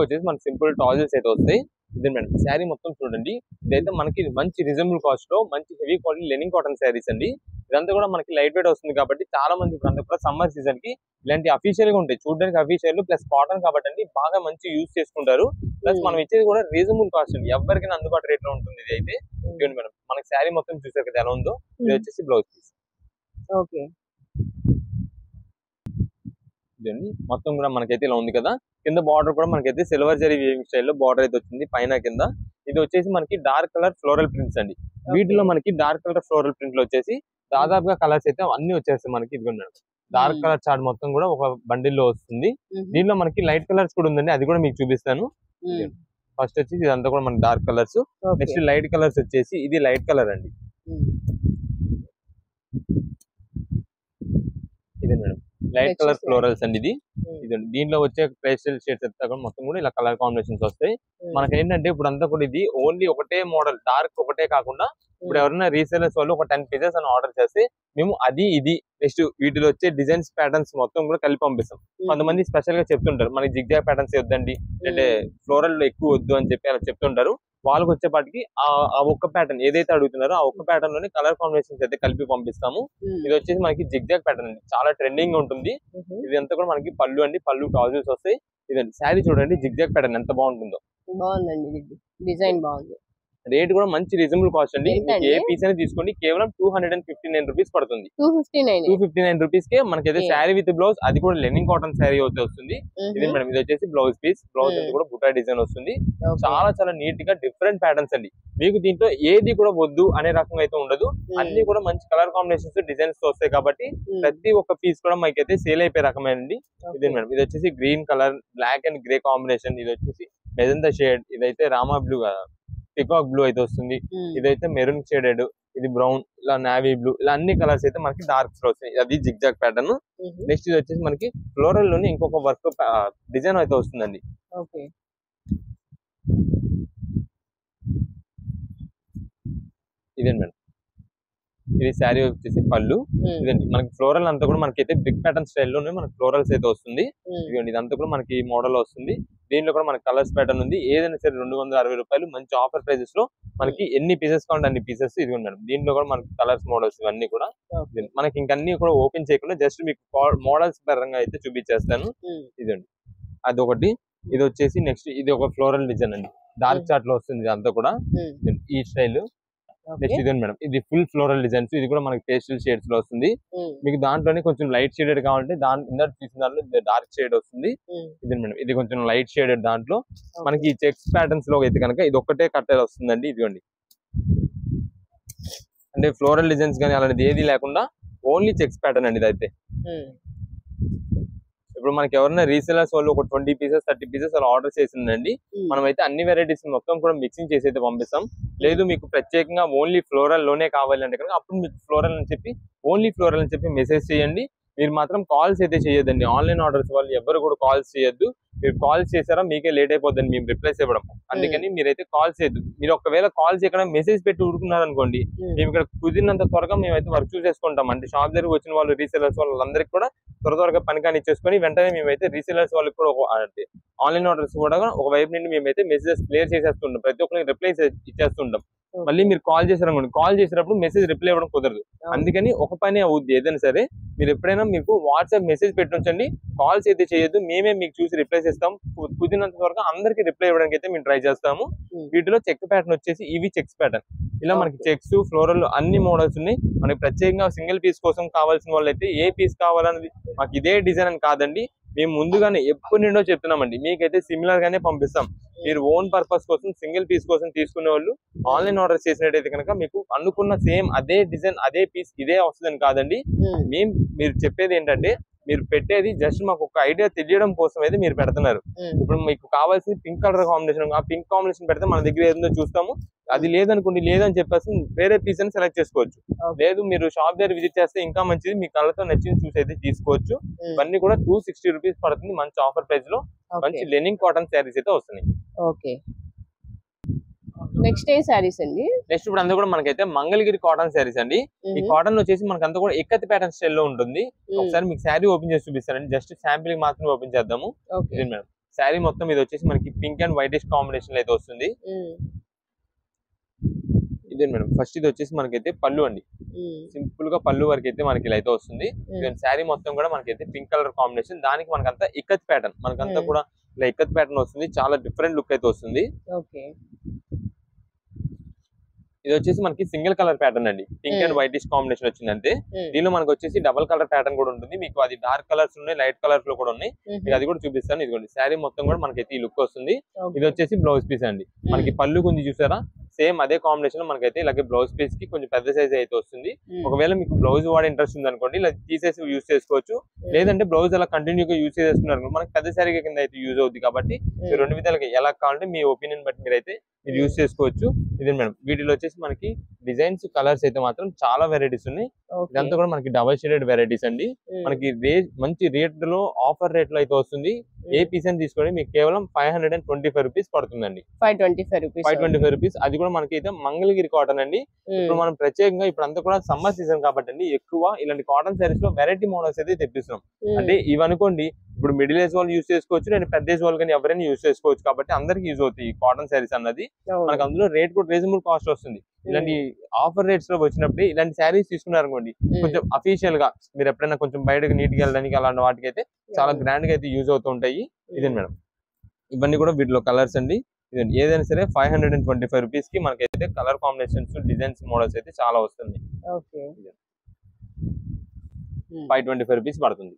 వచ్చేసి మనకి సింపుల్ టాజెస్ అయితే వస్తాయి. ఇదే మేడం శారీ మొత్తం చూడండి, ఇదైతే మనకి మంచి రీజనబుల్ కాస్ట్ లో మంచి heavy quality linen cotton saris అండి. ఇదంతా కూడా మనకి లైట్ వెయిట్ వస్తుంది కాబట్టి చాలా మంది ఇప్పుడు కూడా సమ్మర్ సీజన్ కి ఇలాంటి అఫీషియల్ గా ఉంటాయి, చూడడానికి అఫీషియల్ ప్లస్ కాటన్ కాబట్టి అండి బాగా మంచి యూజ్ చేసుకుంటారు. ప్లస్ మనం ఇచ్చేది కూడా రీజనబుల్ కాస్ట్ అండి, ఎవరికైనా అందుబాటు రేట్ లో ఉంటుంది. ఇది అయితే ఇవ్వండి మేడం, మనకి శారీ మొత్తం చూసారు కదా ఎలా ఉందో. ఇది వచ్చేసి బ్లౌజ్ పీస్. ఓకే, ఇదండి మొత్తం కూడా మనకైతే ఇలా ఉంది కదా. కింద బార్డర్ కూడా మనకైతే సిల్వర్ జరీ వీవింగ్ స్టైల్లో బార్డర్ అయితే వచ్చింది పైన కింద. ఇది వచ్చేసి మనకి డార్క్ కలర్ ఫ్లోరల్ ప్రింట్స్ అండి. వీటిలో మనకి డార్క్ కలర్ ఫ్లోరల్ ప్రింట్ లో వచ్చేసి దాదాపుగా కలర్స్ అయితే అన్ని వచ్చేస్తాయి మనకి. ఇదిగోండి డార్క్ కలర్ చార్ట్ మొత్తం కూడా ఒక బండిల్లో వస్తుంది. దీనిలో మనకి లైట్ కలర్స్ కూడా ఉందండి, అది కూడా మీకు చూపిస్తాను. ఫస్ట్ వచ్చి ఇదంతా కూడా మనకి dark colours, next light colours వచ్చేసి ఇది లైట్ కలర్ అండి. ఇదే మేడం లైట్ కలర్ ఫ్లోరల్స్ అండి. ఇది దీంట్లో వచ్చే పేస్టల్ షేడ్స్ మొత్తం కూడా ఇలా కలర్ కాంబినేషన్స్ వస్తాయి. మనకి ఏంటంటే ఇప్పుడు అంతా కూడా ఇది ఓన్లీ ఒకటే మోడల్ డార్క్ ఒకటే కాకుండా ఇప్పుడు ఎవరైనా రీసేలర్స్ వాళ్ళు ఒక 10 పీసెస్ అని ఆర్డర్ చేస్తే మేము అది ఇది నెక్స్ట్ వీటిలో వచ్చే డిజైన్స్ ప్యాటర్న్స్ మొత్తం కూడా కలిపి పంపిస్తాం. కొంతమంది స్పెషల్ గా చెప్తుంటారు మనకి జిగ్జాగ్ ప్యాటర్న్స్ వద్దండి, అంటే ఫ్లోరల్ ఎక్కువ వద్దు అని చెప్పి అలా చెప్తుంటారు. వాళ్ళకి వచ్చేపాటికి ఆ ఒక్క ప్యాటర్న్ ఏదైతే అడుగుతున్నారో ఆ ఒక్క ప్యాటర్న్ లోనే కలర్ కాంబినేషన్స్ అయితే కలిపి పంపిస్తాము. ఇది వచ్చేసి మనకి జిగ్జాగ్ ప్యాటర్న్ అండి, చాలా ట్రెండింగ్ గా ఉంటుంది. ఇది అంతా కూడా మనకి పళ్ళు అండి, పళ్ళు టాజల్స్ వస్తాయి. ఇదండి శారీ చూడండి జిగ్జాగ్ ప్యాటర్న్ ఎంత బాగుంటుందో. బాగుందండి, డిజైన్ బాగుంది. రేట్ కూడా మంచి రీజనబుల్ కాస్ట్ అండి. ఏ పీస్ అనేది తీసుకోండి కేవలం 259 రూపీస్ పడుతుంది. 259 రూపీస్ కే మనకైతే శారీ విత్ బ్లౌజ్, అది కూడా లెనిన్ కాటన్ శారీ అయితే వస్తుంది. ఇది మేడం ఇది వచ్చేసి బ్లౌజ్ పీస్, బ్లౌజ్ కూడా బుటా డిజైన్ వస్తుంది. చాలా చాలా నీట్ గా డిఫరెంట్ ప్యాటర్న్స్ అండి. మీకు దీంట్లో ఏది కూడా వద్దు అనే రకంగా అయితే ఉండదు. అన్ని కూడా మంచి కలర్ కాంబినేషన్స్ డిజైన్స్ వస్తాయి కాబట్టి ప్రతి ఒక్క పీస్ కూడా మనకైతే సేల్ అయిపోయే రకమేనండి. ఇదే మేడం, ఇది వచ్చేసి green colour, black and grey combination. ఇది వచ్చేసి మెజంతా షేడ్, ఇదైతే రామా బ్లూ, పికాక్ బ్లూ అయితే వస్తుంది. ఇదైతే మెరూన్ షేడెడ్, ఇది బ్రౌన్, ఇలా నావీ బ్లూ, ఇలా అన్ని కలర్స్ అయితే మనకి డార్క్ లో వస్తాయి. అది జిగ్జాగ్ ప్యాటర్న్. నెక్స్ట్ ఇది వచ్చేసి మనకి ఫ్లోరల్ లోనే ఇంకొక వర్క్ డిజైన్ అయితే వస్తుందండి. ఇదే మేడం, ఇది శారీ వచ్చేసి పళ్ళు. ఇదండి మనకి ఫ్లోరల్ అంతా కూడా మనకైతే బిగ్ ప్యాటర్న్ స్టైల్లోనే మనకి ఫ్లోరల్స్ అయితే వస్తుంది. ఇదిగోండి, ఇదంతా కూడా మనకి మోడల్ వస్తుంది. దీంట్లో కూడా మనకి కలర్స్ ప్యాటర్న్ ఉంది. ఏదైనా సరే 260 రూపాయలు మంచి ఆఫర్ ప్రైజెస్ లో మనకి ఎన్ని పీసెస్ కావాలంటే అన్ని పీసెస్. ఇదిగోండి మేడం, దీంట్లో కూడా మనకి కలర్స్ మోడల్స్ ఇవన్నీ కూడా మనకి ఇంకన్నీ కూడా ఓపెన్ చేయకుండా జస్ట్ మీకు మోడల్స్ పరంగా అయితే చూపించేస్తాను. ఇదండి అదొకటి. ఇది వచ్చేసి నెక్స్ట్ ఇది ఒక ఫ్లోరల్ డిజైన్ అండి, డార్క్ చార్ట్ లో వస్తుంది అంతా కూడా ఈ స్టైల్. నెక్స్ట్ ఇదే మేడం, ఇది ఫుల్ ఫ్లోరల్ డిజైన్స్. ఇది కూడా మనకి పేస్టల్ షేడ్స్ లో వస్తుంది. మీకు దాంట్లోనే కొంచెం లైట్ షేడెడ్ కావాలంటే ఇందాక తీసిన దాంట్లో డార్క్ షేడ్ వస్తుంది. ఇదే మేడం, ఇది కొంచెం లైట్ షేడెడ్ దాంట్లో మనకి చెక్స్ ప్యాటర్న్స్ లో అయితే కనుక ఇది ఒక్కటే కట్ట వస్తుందండి. ఇదిగోండి, అంటే ఫ్లోరల్ డిజైన్స్ కానీ అలాంటిది ఏది లేకుండా ఓన్లీ చెక్స్ ప్యాటర్న్ అండి ఇదైతే. ఇప్పుడు మనకి ఎవరైనా రీసెలర్స్ వాళ్ళు ఒక 20 పీసెస్ 30 పీసెస్ అలా ఆర్డర్ చేసిందండి, మనం అయితే అన్ని వెరైటీస్ మొత్తం కూడా మిక్సింగ్ చేసి అయితే పంపిస్తాం. లేదు మీకు ప్రత్యేకంగా ఓన్లీ ఫ్లోరల్ లోనే కావాలి అంటే కనుక అప్పుడు మీకు ఫ్లోరల్ అని చెప్పి ఓన్లీ ఫ్లోరల్ అని చెప్పి మెసేజ్ చేయండి. మీరు మాత్రం కాల్స్ అయితే చేయొద్దండి. ఆన్లైన్ ఆర్డర్స్ వాళ్ళు ఎవరు కూడా కాల్స్ చేయొద్దు. మీరు కాల్స్ చేసారా మీకే లేట్ అయిపోద్దండి మేము రిప్లైస్ ఇవ్వడం. అందుకని మీరైతే కాల్ చేయొద్దు. మీరు ఒకవేళ కాల్ చేయకుండా మెసేజ్ పెట్టి ఊరుకున్నారు అనుకోండి, మేము ఇక్కడ కుదిరినంత త్వరగా మేమైతే వర్క్ చూసేసుకుంటాం. అంటే షాప్ దగ్గర వచ్చిన వాళ్ళు రీసెలర్స్ వాళ్ళందరికీ కూడా త్వరగా పని కానీ ఇచ్చేసుకొని వెంటనే మేమైతే రీసెలర్స్ వాళ్ళకి కూడా అంటే ఆన్లైన్ ఆర్డర్స్ కూడా ఒక వైపు నుండి మేమైతే మెసేజెస్ క్లియర్ చేసేస్తుంటాం. ప్రతి ఒక్కరికి రిప్లైస్ ఇచ్చేస్తుంటాం. మళ్ళీ మీరు కాల్ చేశారనుకోండి, కాల్ చేసినప్పుడు మెసేజ్ రిప్లై ఇవ్వడం కుదరదు. అందుకని ఒక పని అవుద్ది ఏదైనా సరే, మీరు ఎప్పుడైనా మీకు వాట్సాప్ మెసేజ్ పెట్టించండి, కాల్స్ అయితే చేయొద్దు. మేమే మీకు చూసి రిప్లై చేస్తాం. కుదిరినంత వరకు అందరికి రిప్లై ఇవ్వడానికి అయితే మేము ట్రై చేస్తాము. వీటిలో చెక్ ప్యాటర్న్ వచ్చేసి ఇవి చెక్స్ ప్యాటర్న్. ఇలా మనకి చెక్స్ ఫ్లోరల్ అన్ని మోడల్స్ ఉన్నాయి. మనకి ప్రత్యేకంగా సింగిల్ పీస్ కోసం కావాల్సిన వాళ్ళు అయితే ఏ పీస్ కావాలన్నది మాకు ఇదే డిజైన్ అని కాదండి, మేము ముందుగానే ఎప్పటి నుండో చెప్తున్నామండి. మీకైతే సిమిలర్ గానే పంపిస్తాం. మీరు ఓన్ పర్పస్ కోసం సింగిల్ పీస్ కోసం తీసుకునే వాళ్ళు ఆన్లైన్ ఆర్డర్ చేసినట్టయితే కనుక మీకు అనుకున్న సేమ్ అదే డిజైన్ అదే పీస్ ఇదే వస్తుందని కాదండి. మీరు చెప్పేది ఏంటంటే మీరు పెట్టేది జస్ట్ మాకు ఒక ఐడియా తెలియడం కోసం అయితే మీరు పెడుతున్నారు. ఇప్పుడు మీకు కావాల్సింది పింక్ కలర్ కాంబినేషన్, ఆ పింక్ కాంబినేషన్ పెడితే మన దగ్గర ఏదో చూస్తాము. అది లేదనుకోండి, లేదని చెప్పేసి వేరే పీస్ అని సెలెక్ట్ చేసుకోవచ్చు. లేదు మీరు షాప్ దగ్గర విజిట్ చేస్తే ఇంకా మంచిది, మీ కళ్ళతో నచ్చింది చూసి అయితే తీసుకోవచ్చు. ఇవన్నీ కూడా 260 రూపీస్ పడుతుంది మంచి ఆఫర్ ప్రైస్ లో. మంచి లెనిన్ కాటన్ శారీస్ అయితే వస్తున్నాయి. ఓకే, నెక్స్ట్ ఏ శారీస్ అండి? నెక్స్ట్ ఇప్పుడు అంతా కూడా మనకైతే మంగళగిరి కాటన్ శారీస్ అండి. ఈ కాటన్ వచ్చేసి మనకంతా కూడా ఎక్కత్ ప్యాటర్న్ స్టైల్ లో ఉంటుంది. ఒకసారి మీకు శారీ ఓపెన్ చేసి చూపిస్తానండి, జస్ట్ శాంపిల్ మాత్రమే ఓపెన్ చేద్దాము. ఇది మేడం శారీ మొత్తం ఇది వచ్చేసి మనకి పింక్ అండ్ వైటిష్ కాంబినేషన్ అయితే వస్తుంది. ఇదే మేడం ఫస్ట్ ఇది వచ్చేసి మనకైతే పళ్ళు అండి, సింపుల్ గా పళ్ళు వరకు అయితే మనకి ఇలా అయితే వస్తుంది. శారీ మొత్తం కూడా మనకైతే పింక్ కలర్ కాంబినేషన్, దానికి మనకంతా ఇక్కత్ ప్యాటర్న్, మనకంతా కూడా ఇలా ఇక్కత్ ప్యాటర్న్ వస్తుంది. చాలా డిఫరెంట్ లుక్ అయితే వస్తుంది. ఇది వచ్చేసి మనకి సింగిల్ కలర్ ప్యాటర్న్ అండి, పింక్ అండ్ వైటిష్ కాంబినేషన్ వచ్చింది అంతే. దీనిలో మనకు వచ్చేసి డబల్ కలర్ ప్యాటర్న్ కూడా ఉంటుంది. మీకు అది డార్క్ కలర్స్ ఉన్నాయి, లైట్ కలర్స్ లో కూడా ఉన్నాయి. అది కూడా చూపిస్తాను. ఇదిగోండి శారీ మొత్తం కూడా మనకైతే ఈ లుక్ వస్తుంది. ఇది వచ్చేసి బ్లౌజ్ పీస్ అండి. మనకి పళ్ళు గుంజి చూసారా, సేమ్ అదే కాంబినేషన్ లో మనకైతే ఇలాగే బ్లౌజ్ పీస్ కి కొంచెం పెద్ద సైజ్ అయితే వస్తుంది. ఒకవేళ మీకు బ్లౌజ్ వాడే ఇంట్రెస్ట్ ఉంది అనుకోండి, ఇలా తీసేసి యూజ్ చేసుకోవచ్చు. లేదంటే బ్లౌజ్ అలా కంటిన్యూగా యూజ్ చేస్తున్నారు మనకి పెద్ద శారీ కింద అయితే యూజ్ అవుతుంది. కాబట్టి మీరు రెండు విధాలుగా ఎలా కావాలంటే మీ ఒపీనియన్ బట్టి మీరైతే మీరు యూజ్ చేసుకోవచ్చు. ఇదే మేడం వీటిలో వచ్చేసి మనకి డిజైన్స్ కలర్స్ అయితే మాత్రం చాలా వెరైటీస్ ఉన్నాయి. ఇదంతా కూడా మనకి డబల్ షేడెడ్ వెరైటీస్ అండి. మనకి మంచి రేట్ లో ఆఫర్ రేట్ లో అయితే వస్తుంది. ఏ పీస్ అని తీసుకోండి మీకు కేవలం 525 రూపీస్ పడుతుందండి. 525 రూపీస్. అది కూడా మనకి అయితే మంగళగిరి కాటన్ అండి. ఇప్పుడు మనం ప్రత్యేకంగా ఇప్పుడు అంతా కూడా సమ్మర్ సీజన్ కాబట్టి అండి ఎక్కువ ఇలాంటి కాటన్ శారీస్ లో వెరైటీ మోడల్స్ అయితే తెప్పిస్తున్నాం. అంటే ఇవి అనుకోండి ఇప్పుడు మిడిల్ ఏజ్ వాళ్ళు యూజ్ చేసుకోవచ్చు, నేను పెద్ద ఏజ్ వాళ్ళు కానీ ఎవరైనా యూజ్ చేసుకోవచ్చు. కాబట్టి అందరికి యూజ్ అవుతాయి ఈ కాటన్ శారీస్ అన్నది. మనకు అందులో రేట్ కూడా రీజనబుల్ కాస్ట్ వస్తుంది. ఇలాంటి ఆఫర్ రేట్స్ లో వచ్చినప్పుడు ఇలాంటి శారీస్ తీసుకున్నారనుకోండి, కొంచెం అఫీషియల్ గా మీరు ఎప్పుడైనా కొంచెం బయటకు నీట్ గా వెళ్ళడానికి అలాంటి వాటికి అయితే చాలా గ్రాండ్ గా అయితే యూజ్ అవుతూ ఉంటాయి. ఇదే మేడం ఇవన్నీ కూడా వీటిలో కలర్స్ అండి. ఇదండి ఏదైనా సరే 525 రూపీస్ కి మనకైతే కలర్ కాంబినేషన్స్ డిజైన్స్ మోడల్స్ అయితే చాలా వస్తుంది. 525 రూపీస్ పడుతుంది.